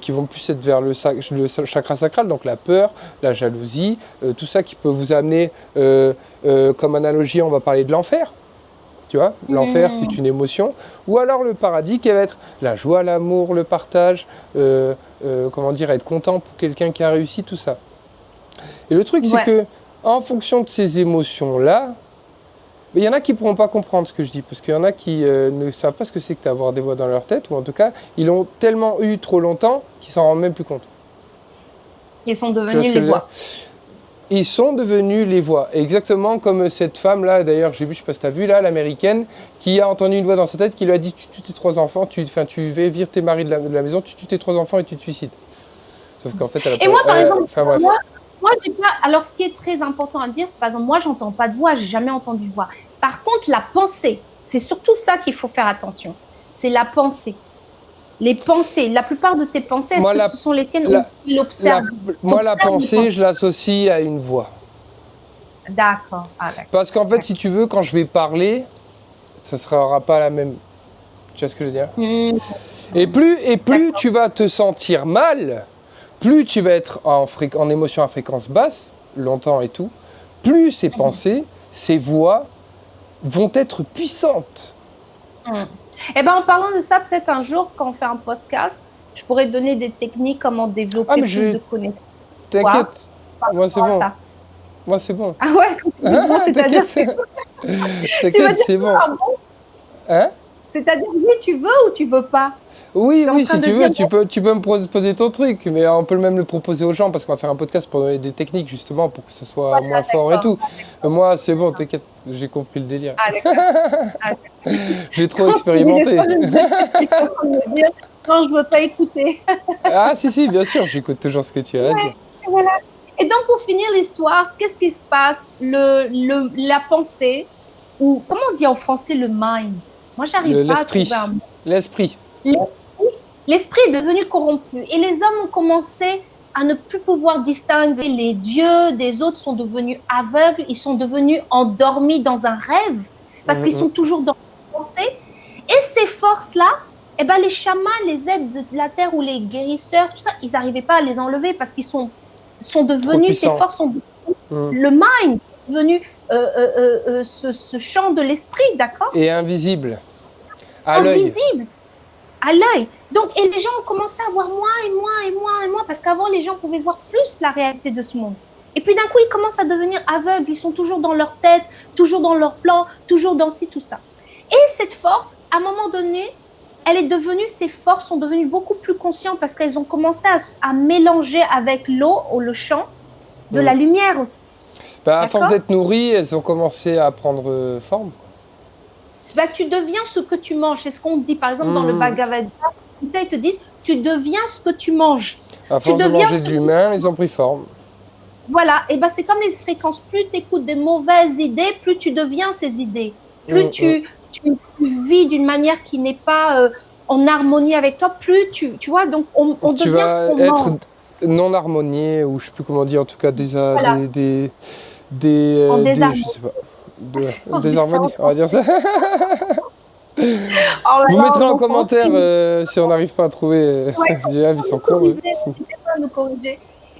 qui vont plus être vers le chakra sacral, donc la peur, la jalousie, tout ça qui peut vous amener, comme analogie, on va parler de l'enfer. Tu vois, l'enfer, c'est une émotion. Ou alors le paradis qui va être la joie, l'amour, le partage, comment dire, être content pour quelqu'un qui a réussi, tout ça. Et le truc, c'est que en fonction de ces émotions-là, il y en a qui ne pourront pas comprendre ce que je dis, parce qu'il y en a qui ne savent pas ce que c'est que d'avoir des voix dans leur tête, ou en tout cas, ils l'ont tellement eu trop longtemps qu'ils s'en rendent même plus compte.
Ils sont devenus les voix.
Ils sont devenus les voix, exactement comme cette femme-là, d'ailleurs, j'ai vu, je ne sais pas si tu as vu, là, l'américaine, qui a entendu une voix dans sa tête qui lui a dit « Tu tues tes 3 enfants, tu vais vire tes maris de la maison, tu tues tes 3 enfants et tu te suicides. » Sauf qu'en fait, elle a pas...
Et moi, par exemple, moi, j'ai pas... Alors, ce qui est très important à dire, c'est par exemple, moi, j'entends pas de voix, j'ai jamais entendu de voix. Par contre, la pensée, c'est surtout ça qu'il faut faire attention. C'est la pensée. Les pensées, la plupart de tes pensées, est-ce que ce sont les tiennes ou tu l'observes?
Moi, la pensée, je l'associe à une voix.
D'accord.
Parce qu'en fait, si tu veux, quand je vais parler, ça ne sera pas la même. Tu vois ce que je veux dire? Et plus tu vas te sentir mal, plus tu vas être en émotion à fréquence basse, longtemps et tout, plus ces pensées, ces voix vont être puissantes.
Eh bien, en parlant de ça, peut-être un jour, quand on fait un podcast, je pourrais te donner des techniques, comment développer plus de connaissances.
T'inquiète, moi c'est bon. Moi c'est bon.
Ah ouais, bon, c'est-à-dire c'est bon.
T'inquiète, c'est bon. Hein?
C'est-à-dire, oui, tu veux ou tu veux pas?
Oui, si tu veux, tu peux me poser ton truc, mais on peut même le proposer aux gens parce qu'on va faire un podcast pour donner des techniques justement pour que ce soit moins fort et tout. Moi, c'est bon, t'inquiète, j'ai compris le délire. J'ai trop expérimenté.
Non, je veux pas écouter.
Ah si, bien sûr, j'écoute toujours ce que tu as à dire.
Voilà. Et donc, pour finir l'histoire, qu'est-ce qui se passe? La pensée, ou comment on dit en français le mind? Moi, j'arrive pas à trouver un mot.
L'esprit.
L'esprit est devenu corrompu et les hommes ont commencé à ne plus pouvoir distinguer les dieux des autres, sont devenus aveugles, ils sont devenus endormis dans un rêve parce qu'ils sont toujours dans la pensée. Et ces forces-là, les chamans, les aides de la terre ou les guérisseurs, tout ça, ils n'arrivaient pas à les enlever parce qu'ils sont devenus, ces forces sont devenues, le mind est devenu ce champ de l'esprit, d'accord?
Et invisible, à l'œil.
Invisible. À l'œil. Donc, et les gens ont commencé à voir moins, parce qu'avant, les gens pouvaient voir plus la réalité de ce monde. Et puis d'un coup, ils commencent à devenir aveugles, ils sont toujours dans leur tête, toujours dans leur plan, toujours dans ci, tout ça. Et cette force, à un moment donné, ces forces sont devenues beaucoup plus conscientes parce qu'elles ont commencé à mélanger avec l'eau, ou le champ, de la lumière aussi.
À force d'être nourries, elles ont commencé à prendre forme.
Tu deviens ce que tu manges. C'est ce qu'on dit, par exemple, dans le Bhagavad Gita, ils te disent, tu deviens ce que tu manges.
À force de manger de l'humain, ils ont pris forme.
Voilà, et c'est comme les fréquences. Plus tu écoutes des mauvaises idées, plus tu deviens ces idées. Plus tu vis d'une manière qui n'est pas en harmonie avec toi, plus tu vois, donc on devient ce qu'on mange. Tu vas être
non harmonié, ou je ne sais plus comment dire, en tout cas je sais pas. Désharmonie, on va dire ça. Vous mettrez en commentaire si on n'arrive pas à trouver. Ils sont cons.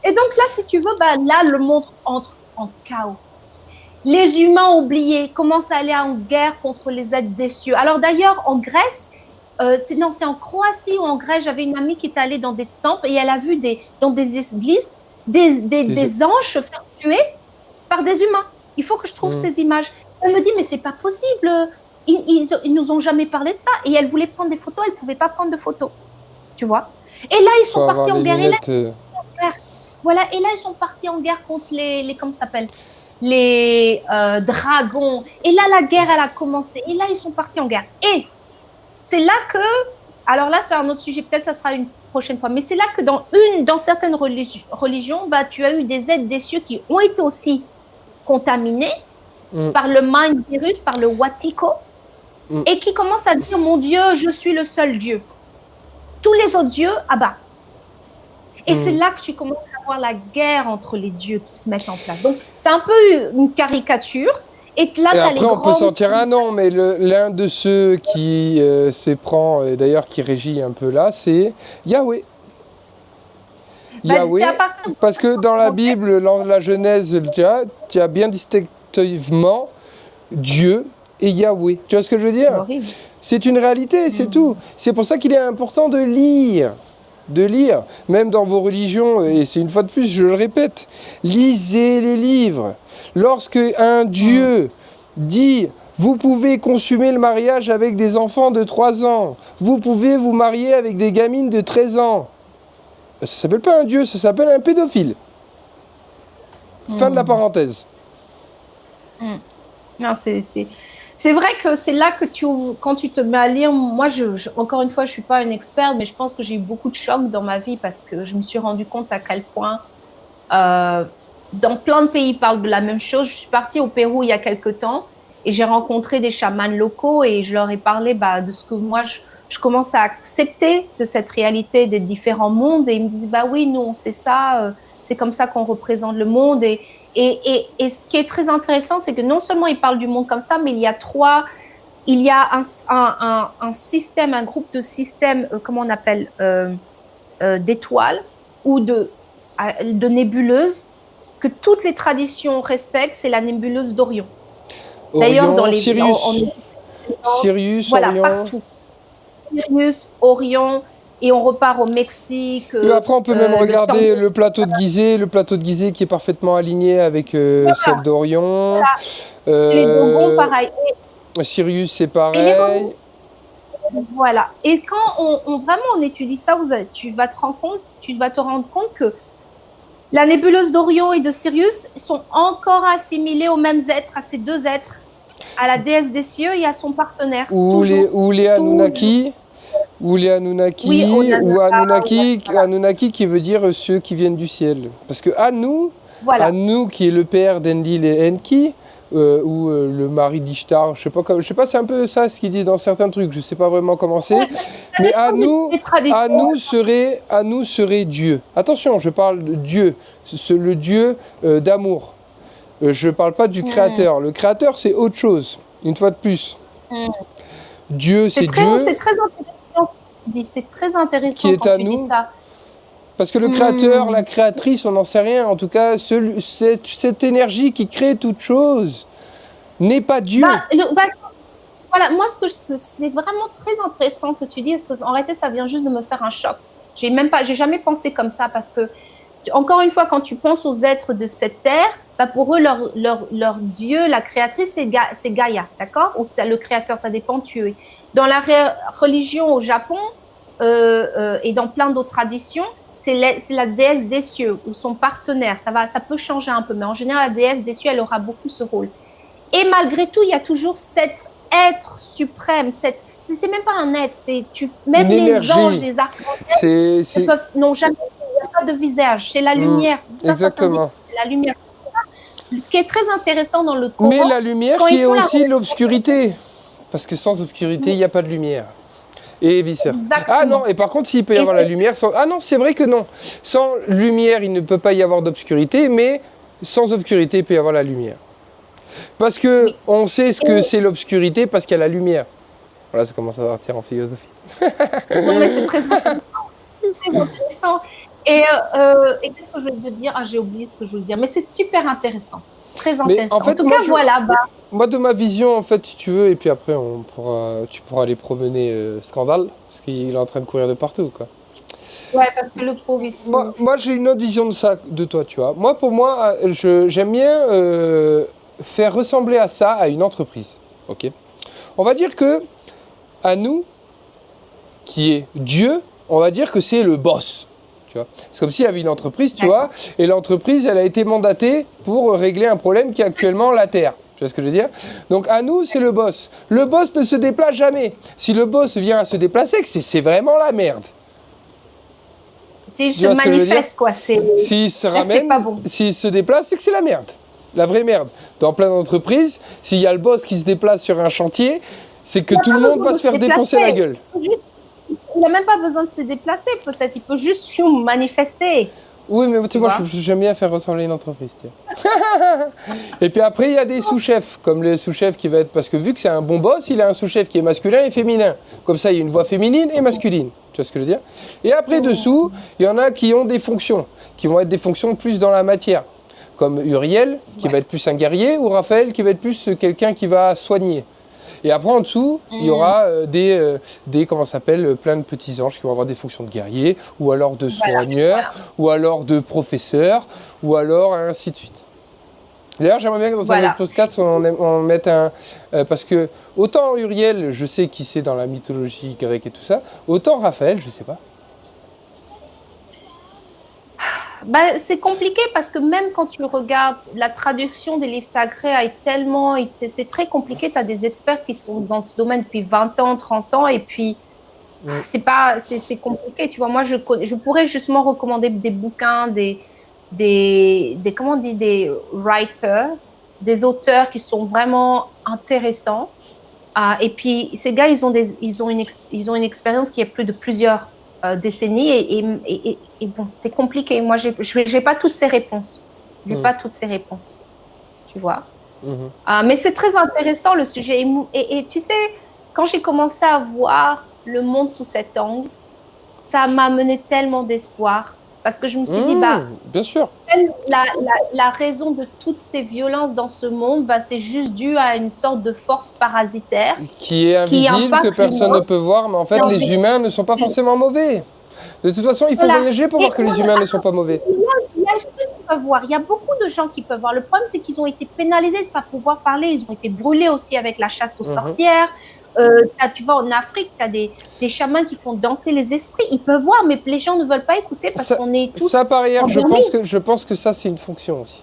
Et donc là, si tu veux, là, le monde entre en chaos. Les humains oubliés commencent à aller en guerre contre les êtres des cieux. Alors d'ailleurs, en Grèce, c'est en Croatie ou en Grèce, j'avais une amie qui est allée dans des temples et elle a vu dans des églises des anges se faire tuer par des humains. Il faut que je trouve ces images. Elle me dit, mais c'est pas possible. Ils nous ont jamais parlé de ça. Et elle voulait prendre des photos, elle pouvait pas prendre de photos. Tu vois? Et là, ils sont partis en guerre. Voilà. Et là, ils sont partis en guerre contre les comment ça s'appelle? Les dragons. Et là, la guerre, elle a commencé. Et là, ils sont partis en guerre. Et c'est là que, alors là, c'est un autre sujet, peut-être ça sera une prochaine fois, mais c'est là que dans certaines religions, bah, tu as eu des êtres des cieux qui ont été aussi contaminés par le mind virus, par le Watiko, et qui commencent à dire, mon Dieu, je suis le seul Dieu. Tous les autres dieux, abat. Et c'est là que tu commences à voir la guerre entre les dieux qui se mettent en place. Donc, c'est un peu une caricature. Et là,
et après, on peut sortir un nom, mais l'un de ceux qui s'éprend, et d'ailleurs qui régit un peu là, c'est Yahweh. Yahweh, parce que dans la Bible, dans la Genèse, tu as bien distinctivement Dieu et Yahweh. Tu vois ce que je veux dire? C'est une réalité, c'est tout. C'est pour ça qu'il est important de lire. Même dans vos religions, et c'est une fois de plus, je le répète, lisez les livres. Lorsque un Dieu dit, vous pouvez consommer le mariage avec des enfants de 3 ans, vous pouvez vous marier avec des gamines de 13 ans, ça s'appelle pas un Dieu, ça s'appelle un pédophile. Fin de la parenthèse.
Non, c'est vrai que c'est là que quand tu te mets à lire, moi, encore une fois, je ne suis pas une experte, mais je pense que j'ai eu beaucoup de chocs dans ma vie parce que je me suis rendu compte à quel point, dans plein de pays, ils parlent de la même chose. Je suis partie au Pérou il y a quelques temps et j'ai rencontré des chamans locaux et je leur ai parlé de ce que moi, je commence à accepter de cette réalité des différents mondes. Et ils me disent, bah oui, nous, on sait ça, c'est comme ça qu'on représente le monde. Et ce qui est très intéressant, c'est que non seulement ils parlent du monde comme ça, mais il y a un système, un groupe de systèmes, comment on appelle, d'étoiles ou de nébuleuses que toutes les traditions respectent. C'est la nébuleuse d'Orion.
D'ailleurs, dans les Sirius,
voilà,
Orion.
partout. Sirius, Orion. Et on repart au Mexique.
Et après, on peut même regarder le plateau de Gizeh qui est parfaitement aligné avec celle d'Orion.
Voilà. Les Dogons, pareil.
Sirius, c'est pareil.
Voilà. Et quand vraiment on étudie ça, tu vas te rendre compte que la nébuleuse d'Orion et de Sirius sont encore assimilés aux mêmes êtres, à ces deux êtres, à la déesse des cieux et à son partenaire.
Ou les Anunnaki. Ou les Anunnaki, Anunnaki qui veut dire ceux qui viennent du ciel. Parce que Anu qui est le père d'Enlil et Enki, ou le mari d'Ishtar, je sais pas, c'est un peu ça ce qu'ils disent dans certains trucs, je sais pas vraiment comment c'est. Mais Anu serait Dieu. Attention, je parle de Dieu, le Dieu d'amour. Je parle pas du Créateur. Le Créateur, c'est autre chose, une fois de plus. Dieu, c'est Dieu.
C'est très intéressant. C'est très intéressant
qui est
quand
à
tu
nous.
dis ça.
Parce que le créateur, la créatrice, on n'en sait rien. En tout cas, cette énergie qui crée toute chose n'est pas Dieu.
Voilà, moi, c'est vraiment très intéressant que tu dis, parce qu'en réalité, ça vient juste de me faire un choc. J'ai jamais pensé comme ça, parce que, encore une fois, quand tu penses aux êtres de cette terre, pour eux, leur Dieu, la créatrice, c'est Gaïa, d'accord? Ou le créateur, ça dépend, tu es. Dans la religion au Japon et dans plein d'autres traditions, c'est la déesse des cieux ou son partenaire. Ça peut changer un peu, mais en général, la déesse des cieux, elle aura beaucoup ce rôle. Et malgré tout, il y a toujours cet être suprême. C'est même pas un être, même les anges, les archanges, n'ont jamais pas de visage. C'est la lumière. C'est pour ça
exactement.
C'est la lumière. Ce qui est très intéressant dans le Coran.
Mais la lumière qui est aussi l'obscurité. Parce que sans obscurité, il n'y a pas de lumière. Et vice-versa. Ah non, et par contre, s'il peut y avoir la lumière... Ah non, c'est vrai que non. Sans lumière, il ne peut pas y avoir d'obscurité, mais sans obscurité, il peut y avoir la lumière. Parce que on sait ce que c'est l'obscurité, parce qu'il y a la lumière. Voilà, ça commence à partir en philosophie.
Non, mais c'est très intéressant. Et qu'est-ce que je veux te dire? Ah, j'ai oublié ce que je voulais dire. Mais c'est super intéressant. Très
Mais
intéressant.
en fait,
En tout cas, voilà.
moi, de ma vision, en fait, si tu veux, et puis après, tu pourras aller promener Scandale, parce qu'il est en train de courir de partout, quoi.
Ouais, parce que le pauvre, il
Moi, j'ai une autre vision de ça, de toi, tu vois. Moi, pour moi, j'aime bien faire ressembler à ça à une entreprise, ok? On va dire que, à nous, qui est Dieu, on va dire que c'est le boss. Tu vois. C'est comme s'il y avait une entreprise, tu vois, et l'entreprise, elle a été mandatée pour régler un problème qui est actuellement la Terre. Tu vois ce que je veux dire? Donc à nous, c'est le boss. Le boss ne se déplace jamais. Si le boss vient à se déplacer, c'est vraiment la merde.
S'il se manifeste, quoi.
S'il se ramène, s'il se déplace, c'est que c'est la merde. La vraie merde. Dans plein d'entreprises, s'il y a le boss qui se déplace sur un chantier, c'est que tout le monde va se faire défoncer la gueule.
Il n'a même pas besoin de se déplacer, peut-être. Il peut juste manifester.
Oui, mais tu vois, j'aime bien faire ressembler une entreprise. Et puis après, il y a des sous-chefs, comme le sous-chef qui va être... Parce que vu que c'est un bon boss, il a un sous-chef qui est masculin et féminin. Comme ça, il y a une voix féminine et masculine. Tu vois ce que je veux dire? Et après, dessous, il y en a qui ont des fonctions, qui vont être des fonctions plus dans la matière. Comme Uriel, qui va être plus un guerrier, ou Raphaël, qui va être plus quelqu'un qui va soigner. Et après, en dessous, il y aura comment ça s'appelle, plein de petits anges qui vont avoir des fonctions de guerrier, ou alors de soigneurs, ou alors de professeurs, ou alors ainsi de suite. D'ailleurs, j'aimerais bien que dans un autre podcast, on mette un... parce que autant Uriel, je sais qui c'est dans la mythologie grecque et tout ça, autant Raphaël, je sais pas.
C'est compliqué parce que même quand tu regardes la traduction des livres sacrés c'est très compliqué. Tu as des experts qui sont dans ce domaine depuis 20 ans, 30 ans et puis c'est compliqué. Tu vois, moi, je pourrais justement recommander des bouquins, des writers, des auteurs qui sont vraiment intéressants. Et puis, ces gars, ils ont une expérience qui est plus de plusieurs décennies et bon, c'est compliqué. Moi, j'ai pas toutes ces réponses. J'ai pas toutes ces réponses, tu vois. Mais c'est très intéressant le sujet. Et tu sais, quand j'ai commencé à voir le monde sous cet angle, ça m'a amené tellement d'espoir parce que je me suis dit,
bien sûr.
La raison de toutes ces violences dans ce monde, c'est juste dû à une sorte de force parasitaire.
Qui est invisible, que personne ne peut voir, mais en fait, les humains ne sont pas forcément mauvais. De toute façon, il faut voyager pour voir que les humains ne sont pas mauvais.
Il y a ceux qui peuvent voir. Il y a beaucoup de gens qui peuvent voir. Le problème, c'est qu'ils ont été pénalisés de ne pas pouvoir parler. Ils ont été brûlés aussi avec la chasse aux sorcières. Tu vois, en Afrique, tu as des chamans qui font danser les esprits. Ils peuvent voir, mais les gens ne veulent pas écouter parce qu'on est tous...
Ça, par ailleurs, je pense que ça, c'est une fonction aussi.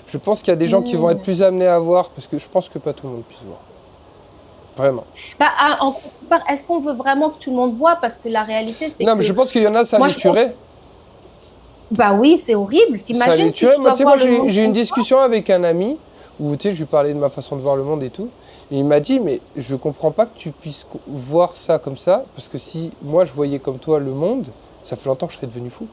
Je pense qu'il y a des gens qui vont être plus amenés à voir, parce que je pense que pas tout le monde puisse voir. Vraiment.
Est-ce qu'on veut vraiment que tout le monde voit? Parce que la réalité, c'est
Non, mais je pense qu'il y en a, ça les tuerait.
Oui, c'est horrible. T'imagines
ça les tuerait. Moi, j'ai eu une discussion avec un ami, où je lui parlais de ma façon de voir le monde et tout. Et il m'a dit, mais je comprends pas que tu puisses voir ça comme ça, parce que si moi je voyais comme toi le monde, ça fait longtemps que je serais devenu fou.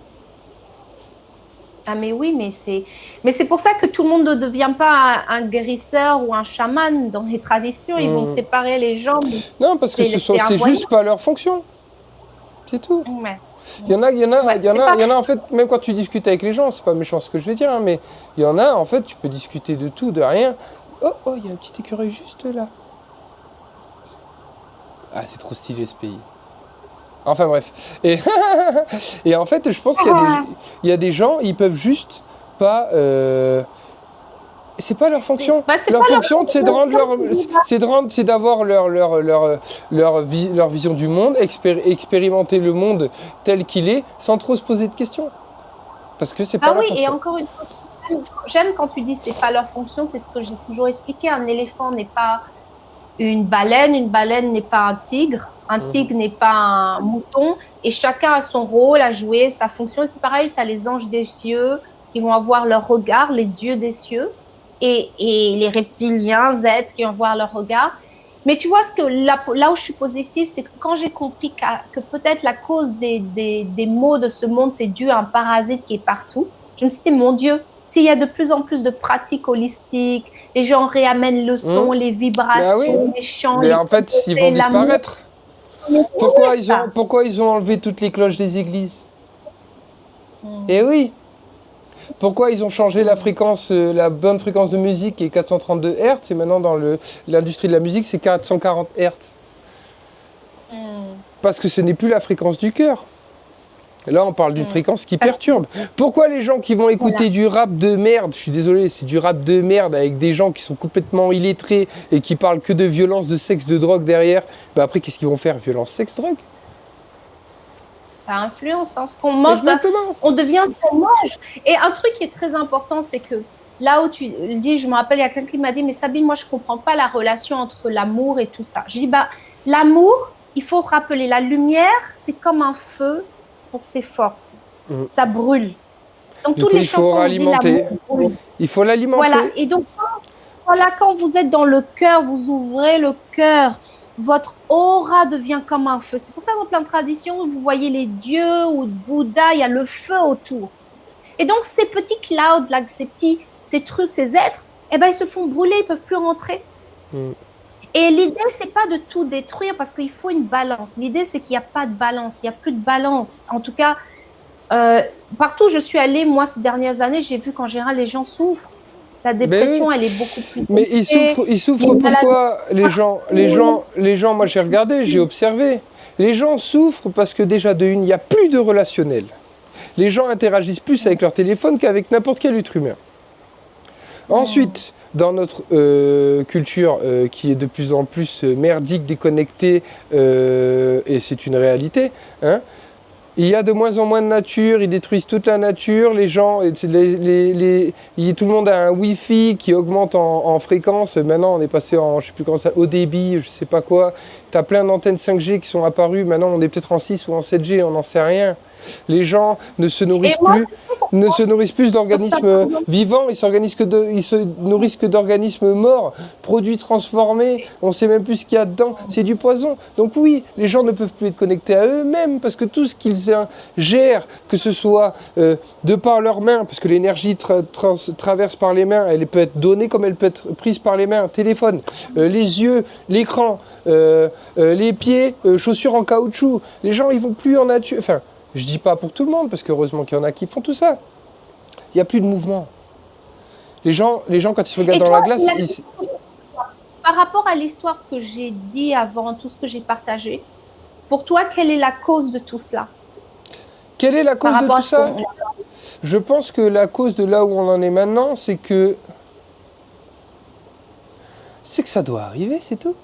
Ah mais oui, mais c'est pour ça que tout le monde ne devient pas un guérisseur ou un chaman dans les traditions. Ils vont préparer les gens.
Non, parce que c'est juste pas leur fonction. C'est tout.
Ouais.
Il y en a en fait, même quand tu discutes avec les gens, c'est pas méchant ce que je vais dire, mais il y en a en fait, tu peux discuter de tout, de rien. Oh, il y a un petit écureuil juste là. Ah, c'est trop stylé ce pays. Enfin bref. Et en fait, je pense qu'il y a des gens, ils peuvent juste pas... C'est pas leur fonction. Leur fonction, c'est d'avoir leur vision du monde, expérimenter le monde tel qu'il est, sans trop se poser de questions. Parce que c'est pas leur fonction.
Et encore une fois, j'aime quand tu dis c'est pas leur fonction, c'est ce que j'ai toujours expliqué. Un éléphant n'est pas une baleine n'est pas un tigre n'est pas un mouton, et chacun a son rôle à jouer, sa fonction. C'est pareil, tu as les anges des cieux qui vont avoir leur regard, les dieux des cieux, et les reptiliens, Z, qui vont avoir leur regard. Mais tu vois, là où je suis positive, c'est que quand j'ai compris que peut-être la cause des maux de ce monde, c'est dû à un parasite qui est partout, je me suis dit, mon Dieu, s'il y a de plus en plus de pratiques holistiques, les gens réamènent le son, les vibrations, les chants.
Mais en fait, ils vont disparaître. Pourquoi ils ont enlevé toutes les cloches des églises? Eh oui. Pourquoi ils ont changé la fréquence, la bonne fréquence de musique qui est 432 Hz et maintenant dans l'industrie de la musique c'est 440 Hz. Parce que ce n'est plus la fréquence du cœur. Là, on parle d'une fréquence qui perturbe. Pourquoi les gens qui vont écouter du rap de merde, je suis désolé, c'est du rap de merde avec des gens qui sont complètement illettrés et qui parlent que de violence, de sexe, de drogue derrière, bah après, qu'est-ce qu'ils vont faire? Violence, sexe, drogue?
Ça influence, hein, ce qu'on mange, on devient ce qu'on mange. Et un truc qui est très important, c'est que là où tu dis, je me rappelle, il y a quelqu'un qui m'a dit, mais Sabine, moi, je ne comprends pas la relation entre l'amour et tout ça. Je dis, l'amour, il faut rappeler, la lumière, c'est comme un feu pour ses forces. Ça brûle. Donc, toutes les chansons disent l'amour brûle.
Il faut l'alimenter.
Voilà. Et donc, quand vous êtes dans le cœur, vous ouvrez le cœur, votre aura devient comme un feu. C'est pour ça que dans plein de traditions, vous voyez les dieux ou Bouddha, il y a le feu autour. Et donc, ces petits clouds, là, ces trucs, ces êtres, ils se font brûler, ils ne peuvent plus rentrer. Et l'idée, ce n'est pas de tout détruire parce qu'il faut une balance. L'idée, c'est qu'il n'y a pas de balance, il n'y a plus de balance. En tout cas, partout où je suis allée, moi, ces dernières années, j'ai vu qu'en général, les gens souffrent. La dépression, elle est beaucoup plus...
Mais ils souffrent pourquoi les gens, moi j'ai regardé, j'ai observé. Les gens souffrent parce que déjà, il n'y a plus de relationnel. Les gens interagissent plus avec leur téléphone qu'avec n'importe quel être humain. Ensuite, dans notre culture qui est de plus en plus merdique, déconnectée, et c'est une réalité, hein, il y a de moins en moins de nature, ils détruisent toute la nature, les gens, tout le monde a un Wi-Fi qui augmente en fréquence, maintenant on est passé en, je sais plus comment ça, haut débit, je sais pas quoi, tu as plein d'antennes 5G qui sont apparues, maintenant on est peut-être en 6 ou en 7G, on n'en sait rien. Les gens ne se nourrissent plus d'organismes vivants, ils se nourrissent que d'organismes morts, produits transformés, on ne sait même plus ce qu'il y a dedans, c'est du poison. Donc oui, les gens ne peuvent plus être connectés à eux-mêmes, parce que tout ce qu'ils gèrent, que ce soit de par leurs mains, parce que l'énergie traverse par les mains, elle peut être donnée comme elle peut être prise par les mains, téléphone, les yeux, l'écran, les pieds, chaussures en caoutchouc, les gens ils vont plus en nature, enfin... Je dis pas pour tout le monde, parce qu'heureusement qu'il y en a qui font tout ça. Il n'y a plus de mouvement. Les gens, quand ils se regardent dans la glace...
Par rapport à l'histoire que j'ai dit avant, tout ce que j'ai partagé, pour toi, quelle est la cause de tout cela?
Quelle est la cause de tout ça? Je pense que la cause de là où on en est maintenant, c'est que ça doit arriver, c'est tout.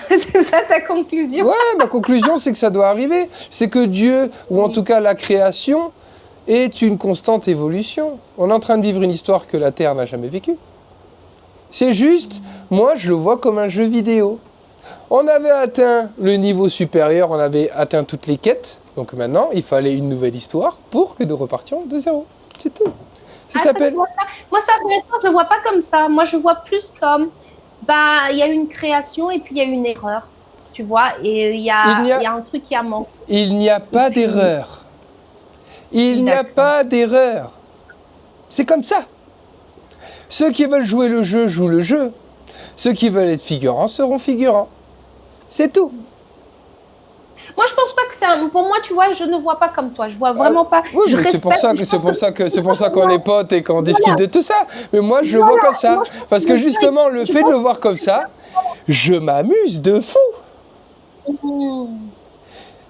C'est ça ta conclusion?
Ouais, ma conclusion, c'est que ça doit arriver. C'est que Dieu, ou en tout cas la création, est une constante évolution. On est en train de vivre une histoire que la Terre n'a jamais vécue. C'est juste, moi, je le vois comme un jeu vidéo. On avait atteint le niveau supérieur, on avait atteint toutes les quêtes. Donc maintenant, il fallait une nouvelle histoire pour que nous repartions de zéro. C'est tout. Ça s'appelle...
Moi, c'est intéressant, je ne le vois pas comme ça. Moi, je vois plus comme... il y a une création et puis il y a une erreur, tu vois, et il y a un truc qui a manqué.
Il n'y a pas d'erreur. Il n'y a pas d'erreur. C'est comme ça. Ceux qui veulent jouer le jeu, jouent le jeu. Ceux qui veulent être figurants seront figurants. C'est tout.
Moi, je pense pas que c'est pour moi, tu vois, je ne vois pas comme toi. Je vois vraiment pas.
Oui, je respecte. C'est pour ça qu'on est potes et qu'on discute de tout ça. Mais moi, je le vois comme ça. Parce que justement, le fait de le voir comme ça, je m'amuse de fou.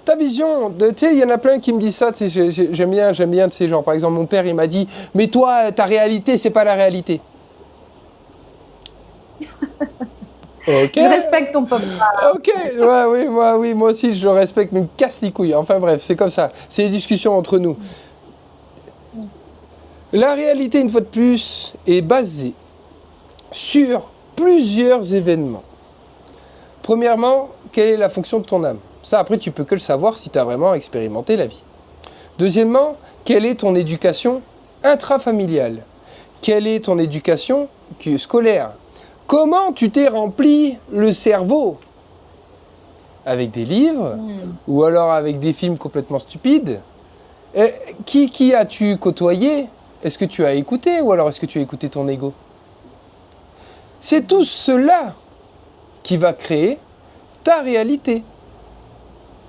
Ta vision, tu sais, il y en a plein qui me disent ça. J'aime bien, tu sais, genre, par exemple, mon père, il m'a dit, mais toi, ta réalité, c'est pas la réalité. Okay.
Je respecte ton papa.
Ok, moi aussi je le respecte, mais il me casse les couilles. Enfin bref, c'est comme ça. C'est des discussions entre nous. La réalité, une fois de plus, est basée sur plusieurs événements. Premièrement, quelle est la fonction de ton âme? Ça, après, tu peux que le savoir si tu as vraiment expérimenté la vie. Deuxièmement, quelle est ton éducation intrafamiliale? Quelle est ton éducation scolaire? Comment tu t'es rempli le cerveau? Avec des livres ou alors avec des films complètement stupides? Qui as-tu côtoyé? Est-ce que tu as écouté ou alors est-ce que tu as écouté ton ego? C'est tout cela qui va créer ta réalité.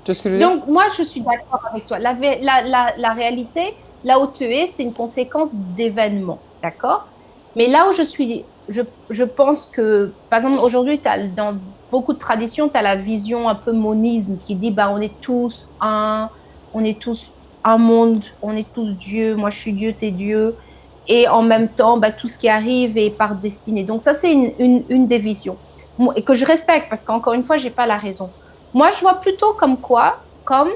Tu vois ce que je veux dire?
Donc, moi, je suis d'accord avec toi. La réalité, là où tu es, c'est une conséquence d'événements, d'accord? Mais là où je pense que, par exemple, aujourd'hui, dans beaucoup de traditions, tu as la vision un peu monisme qui dit, bah, on est tous un monde, on est tous Dieu, moi je suis Dieu, t'es Dieu. Et en même temps, bah, tout ce qui arrive est par destinée. Donc ça, c'est une des visions. Et que je respecte, parce qu'encore une fois, j'ai pas la raison. Moi, je vois plutôt comme quoi? Comme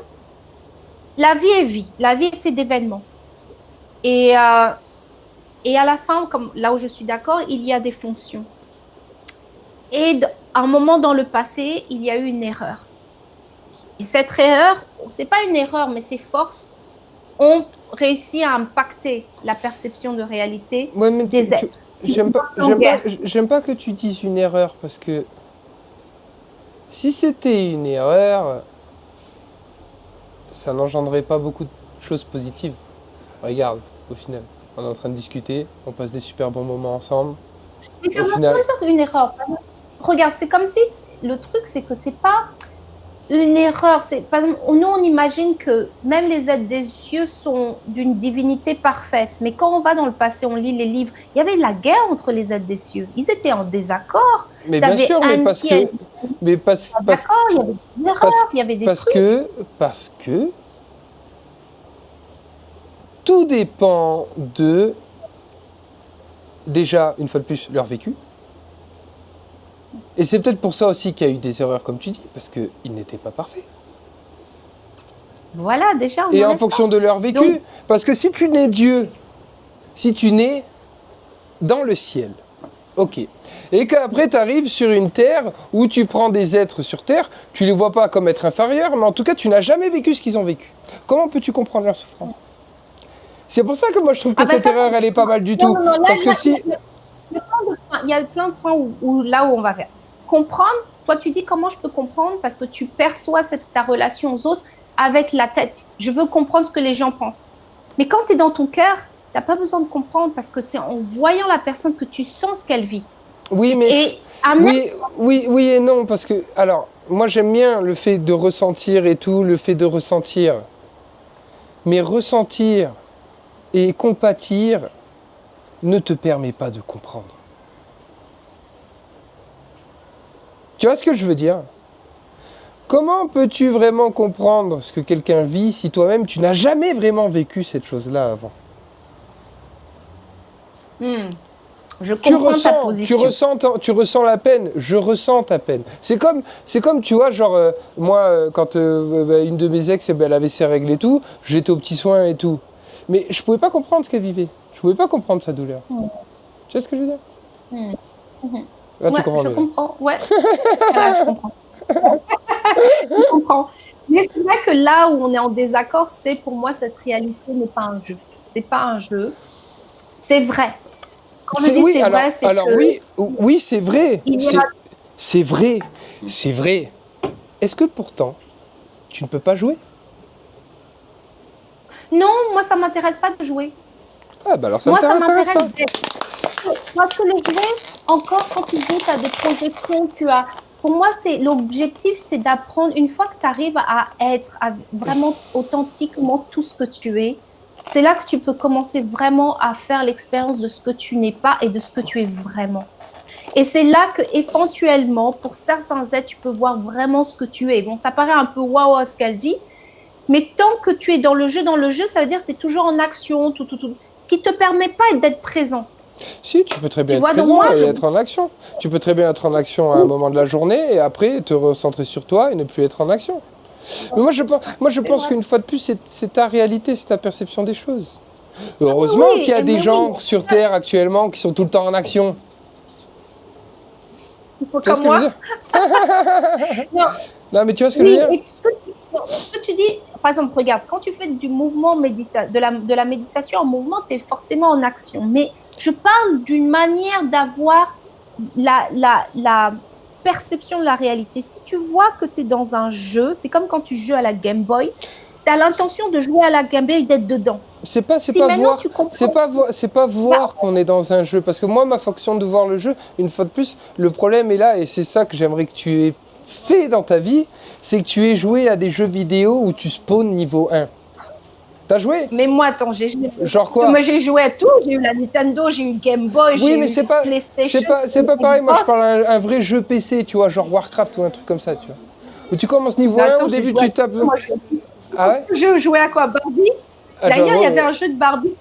la vie est vie. La vie est faite d'événements. Et à la fin, comme là où je suis d'accord, il y a des fonctions. Et à un moment dans le passé, il y a eu une erreur. Et cette erreur, c'est pas une erreur, mais ces forces ont réussi à impacter la perception de réalité des êtres.
J'aime pas que tu dises une erreur, parce que si c'était une erreur, ça n'engendrerait pas beaucoup de choses positives. Regarde, au final, on est en train de discuter, on passe des super bons moments ensemble.
Mais ça ne veut pas dire une erreur. Regarde, c'est comme si le truc, c'est que c'est pas une erreur. Par exemple, nous, on imagine que même les êtres des cieux sont d'une divinité parfaite. Mais quand on va dans le passé, on lit les livres, il y avait la guerre entre les êtres des cieux. Ils étaient en désaccord.
Mais bien sûr, mais parce que...
D'accord, il y avait des erreurs, il y avait des trucs.
Parce que... Tout dépend de... Déjà, une fois de plus, leur vécu. Et c'est peut-être pour ça aussi qu'il y a eu des erreurs, comme tu dis, parce qu'ils n'étaient pas parfaits.
Voilà, déjà.
Et en fonction de leur vécu. Donc, parce que si tu nais Dieu, si tu nais dans le ciel, ok. Et qu'après, tu arrives sur une terre où tu prends des êtres sur terre, tu les vois pas comme être inférieurs, mais en tout cas, tu n'as jamais vécu ce qu'ils ont vécu. Comment peux-tu comprendre leur souffrance? C'est pour ça que moi, je trouve que cette erreur, elle est pas mal du tout. Parce que si...
Il y a plein de points où là où on va faire. Comprendre, toi tu dis comment je peux comprendre parce que tu perçois ta relation aux autres avec la tête. Je veux comprendre ce que les gens pensent. Mais quand tu es dans ton cœur, tu n'as pas besoin de comprendre parce que c'est en voyant la personne que tu sens ce qu'elle vit.
Oui, mais... Oui et non, parce que... Alors, moi j'aime bien le fait de ressentir et tout, le fait de ressentir. Mais ressentir et compatir ne te permet pas de comprendre. Tu vois ce que je veux dire? Comment peux-tu vraiment comprendre ce que quelqu'un vit si toi-même tu n'as jamais vraiment vécu cette chose-là avant?
Je comprends ta position.
Tu ressens la peine. Je ressens ta peine. C'est comme tu vois, genre moi quand une de mes ex, elle avait ses règles et tout, j'étais aux petits soins et tout, mais je pouvais pas comprendre ce qu'elle vivait. Je pouvais pas comprendre sa douleur. Tu vois ce que je veux dire? Là, tu comprends.
Je comprends. Ouais. Là, je comprends. Je comprends. Mais c'est vrai que là où on est en désaccord, c'est pour moi cette réalité n'est pas un jeu. C'est pas un jeu. C'est vrai. Quand je dis
oui,
c'est
alors,
vrai, c'est
alors
que...
oui, c'est vrai. C'est vrai. C'est vrai. Est-ce que pourtant, tu ne peux pas jouer?
Non, moi, ça ne m'intéresse pas de jouer.
Ah, bah alors ça m'intéresse pas.
Parce que le jouer, encore quand tu joues, tu as des projections, Pour moi, l'objectif, c'est d'apprendre, une fois que tu arrives à être vraiment authentiquement tout ce que tu es, c'est là que tu peux commencer vraiment à faire l'expérience de ce que tu n'es pas et de ce que tu es vraiment. Et c'est là que, éventuellement, pour certains êtres, tu peux voir vraiment ce que tu es. Bon, ça paraît un peu waouh ce qu'elle dit, mais tant que tu es dans le jeu, ça veut dire que tu es toujours en action, tout, qui ne te permet pas d'être présent.
Si, tu peux très bien être présent et être en action. Tu peux très bien être en action à un moment de la journée et après te recentrer sur toi et ne plus être en action. Mais moi, je pense qu'une fois de plus, c'est ta réalité, c'est ta perception des choses. Heureusement qu'il y a des gens sur Terre actuellement qui sont tout le temps en action. Tu vois ce que je veux dire? Non, mais tu vois ce que je veux dire?
Ce que tu dis, par exemple, regarde, quand tu fais du mouvement de la méditation en mouvement, tu es forcément en action. Mais je parle d'une manière d'avoir la perception de la réalité. Si tu vois que tu es dans un jeu, c'est comme quand tu joues à la Game Boy, tu as l'intention de jouer à la Game Boy et d'être dedans.
C'est pas voir qu'on est dans un jeu. Parce que moi, ma fonction de voir le jeu, une fois de plus, le problème est là, et c'est ça que j'aimerais que tu aies fait dans ta vie, c'est que tu aies joué à des jeux vidéo où tu spawns niveau 1. T'as joué?
Mais moi, attends, j'ai joué.
Genre quoi?
Moi, j'ai joué à tout. J'ai eu la Nintendo, j'ai eu le Game Boy,
Oui,
j'ai
mais
eu la PlayStation.
c'est pas pareil. Moi, je
Boss.
parle un vrai jeu PC, tu vois, genre Warcraft ou un truc comme ça, tu vois. Où tu commences niveau
Mais
1,
attends,
au
j'ai
début,
joué à
tu tapes.
tout. Moi,
Ah ouais?
je jouais à quoi? Barbie?
Ah,
D'ailleurs, il y
j'avoue,
avait un jeu de Barbie.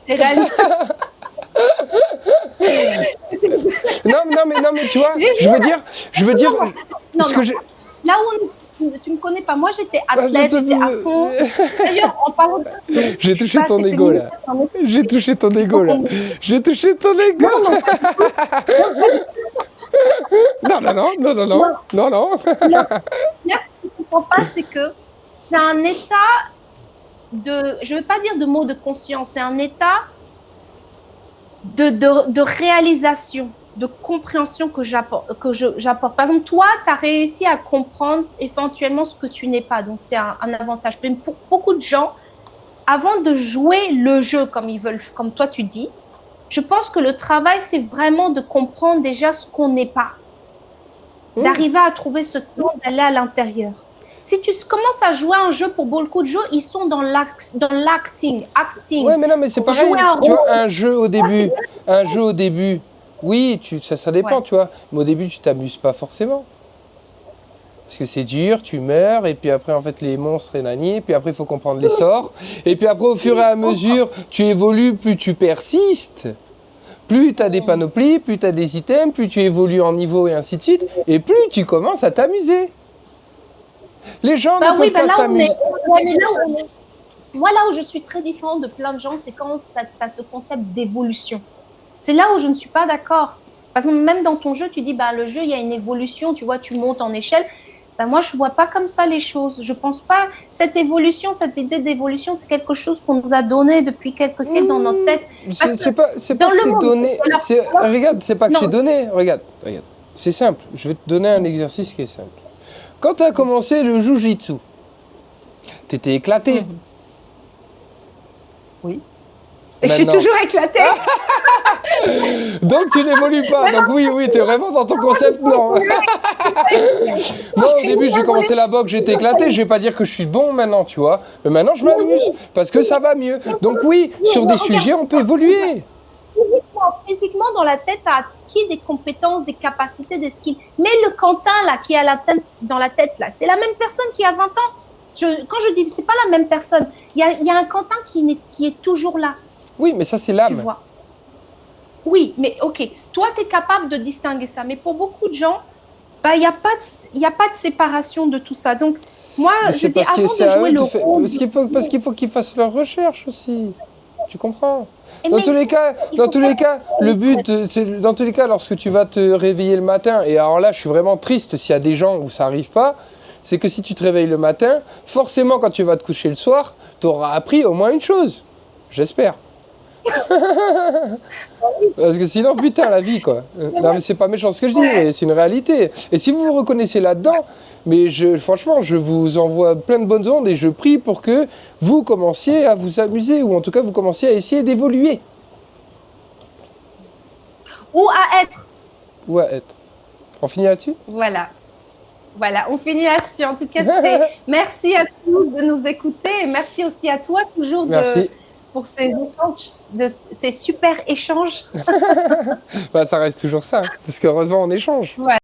C'est réalisé.
non, mais tu vois,
J'ai
je veux dire,
Non,
ce
non.
que j'ai.
Là où tu me connais pas, moi j'étais athlète, j'étais à fond. D'ailleurs, en parlant de ça,
J'ai
je suis
touché
pas
ton
assez
ego là.
féministe, en effet.
J'ai touché ton ego là. J'ai touché ton ego.
Non, non, pas du tout.
Non, non, non, non, non, non, non, non.
Là, ce que tu comprends pas, c'est que c'est un état de, je veux pas dire de mot de conscience, c'est un état de réalisation, de compréhension que j'apporte. Par exemple, toi, tu as réussi à comprendre éventuellement ce que tu n'es pas, donc c'est un avantage. Mais pour beaucoup de gens, avant de jouer le jeu comme ils veulent, comme toi tu dis, je pense que le travail, c'est vraiment de comprendre déjà ce qu'on n'est pas, d'arriver à trouver ce temps d'aller à l'intérieur. Si tu commences à jouer un jeu, pour beaucoup de jeux, ils sont dans l'acting.
Ouais, mais non, mais c'est pareil.
Jouer un
Tu vois,
rôle.
un jeu au début, oui, ça dépend,
Ouais.
tu vois. Mais au début, tu t'amuses pas forcément. Parce que c'est dur, tu meurs, et puis après, en fait, les monstres et nani, et puis après, il faut comprendre les sorts. Et puis après, au fur et à mesure, tu évolues, plus tu persistes. Plus tu as des panoplies, plus tu as des items, plus tu évolues en niveau et ainsi de suite, et plus tu commences à t'amuser. Les gens ne peuvent pas s'amuser.
Ouais, mais là où on est- Moi, là où je suis très différente de plein de gens, c'est quand tu as ce concept d'évolution. C'est là où je ne suis pas d'accord. Par exemple, même dans ton jeu, tu dis, bah, le jeu, il y a une évolution, tu vois, tu montes en échelle. Bah, moi, je ne vois pas comme ça les choses. Je ne pense pas cette évolution, cette idée d'évolution, c'est quelque chose qu'on nous a donné depuis quelques siècles dans notre tête. Parce
C'est
que
pas
dans
que
le
c'est
monde,
donné.
alors,
Regarde, c'est pas que
non.
c'est donné. Regarde. C'est simple. Je vais te donner un exercice qui est simple. Quand tu as commencé le jujitsu, tu étais éclaté.
Oui. Et je suis
Maintenant.
toujours éclatée.
Donc tu n'évolues pas. Donc oui, tu es vraiment dans ton concept, non. Moi, au début, j'ai commencé la boxe, j'étais éclaté. Je vais pas dire que je suis bon maintenant, tu vois. Mais maintenant, je m'amuse parce que ça va mieux. Donc oui, sur des sujets, on peut évoluer.
Physiquement, dans la tête, tu as acquis des compétences, des capacités, des skills. Mais le Quentin, là, qui a la tête, dans la tête, là, c'est la même personne qui a 20 ans. Quand je dis, c'est pas la même personne. Il y a un Quentin qui est toujours là.
Oui, mais ça, c'est
Tu
l'âme.
vois. Oui, mais ok. Toi, tu es capable de distinguer ça. Mais pour beaucoup de gens, bah, il n'y a pas de séparation de tout ça. Donc, moi,
Mais
je
c'est
dis,
parce que
avant
c'est
de
à
jouer
eux
le
de faire.
rôle...
Parce qu'il faut qu'ils fassent leur recherche aussi. Tu comprends?
Et
Dans
mais-
tous les cas,
il faut pas-
le but, c'est dans tous les cas, lorsque tu vas te réveiller le matin, et alors là, je suis vraiment triste s'il y a des gens où ça n'arrive pas, c'est que si tu te réveilles le matin, forcément, quand tu vas te coucher le soir, tu auras appris au moins une chose. J'espère. Parce que sinon, putain, la vie, quoi. Non, mais c'est pas méchant ce que je dis, mais c'est une réalité. Et si vous vous reconnaissez là-dedans, mais franchement, je vous envoie plein de bonnes ondes et je prie pour que vous commenciez à vous amuser, ou en tout cas, vous commenciez à essayer d'évoluer.
Ou à être.
Ou à être. On finit là-dessus?
Voilà. Voilà, on finit là-dessus. En tout cas, merci à tous de nous écouter et merci aussi à toi toujours
Merci.
pour ces échanges, ces super échanges.
Bah, ça reste toujours ça, parce qu'heureusement, on échange.
Voilà.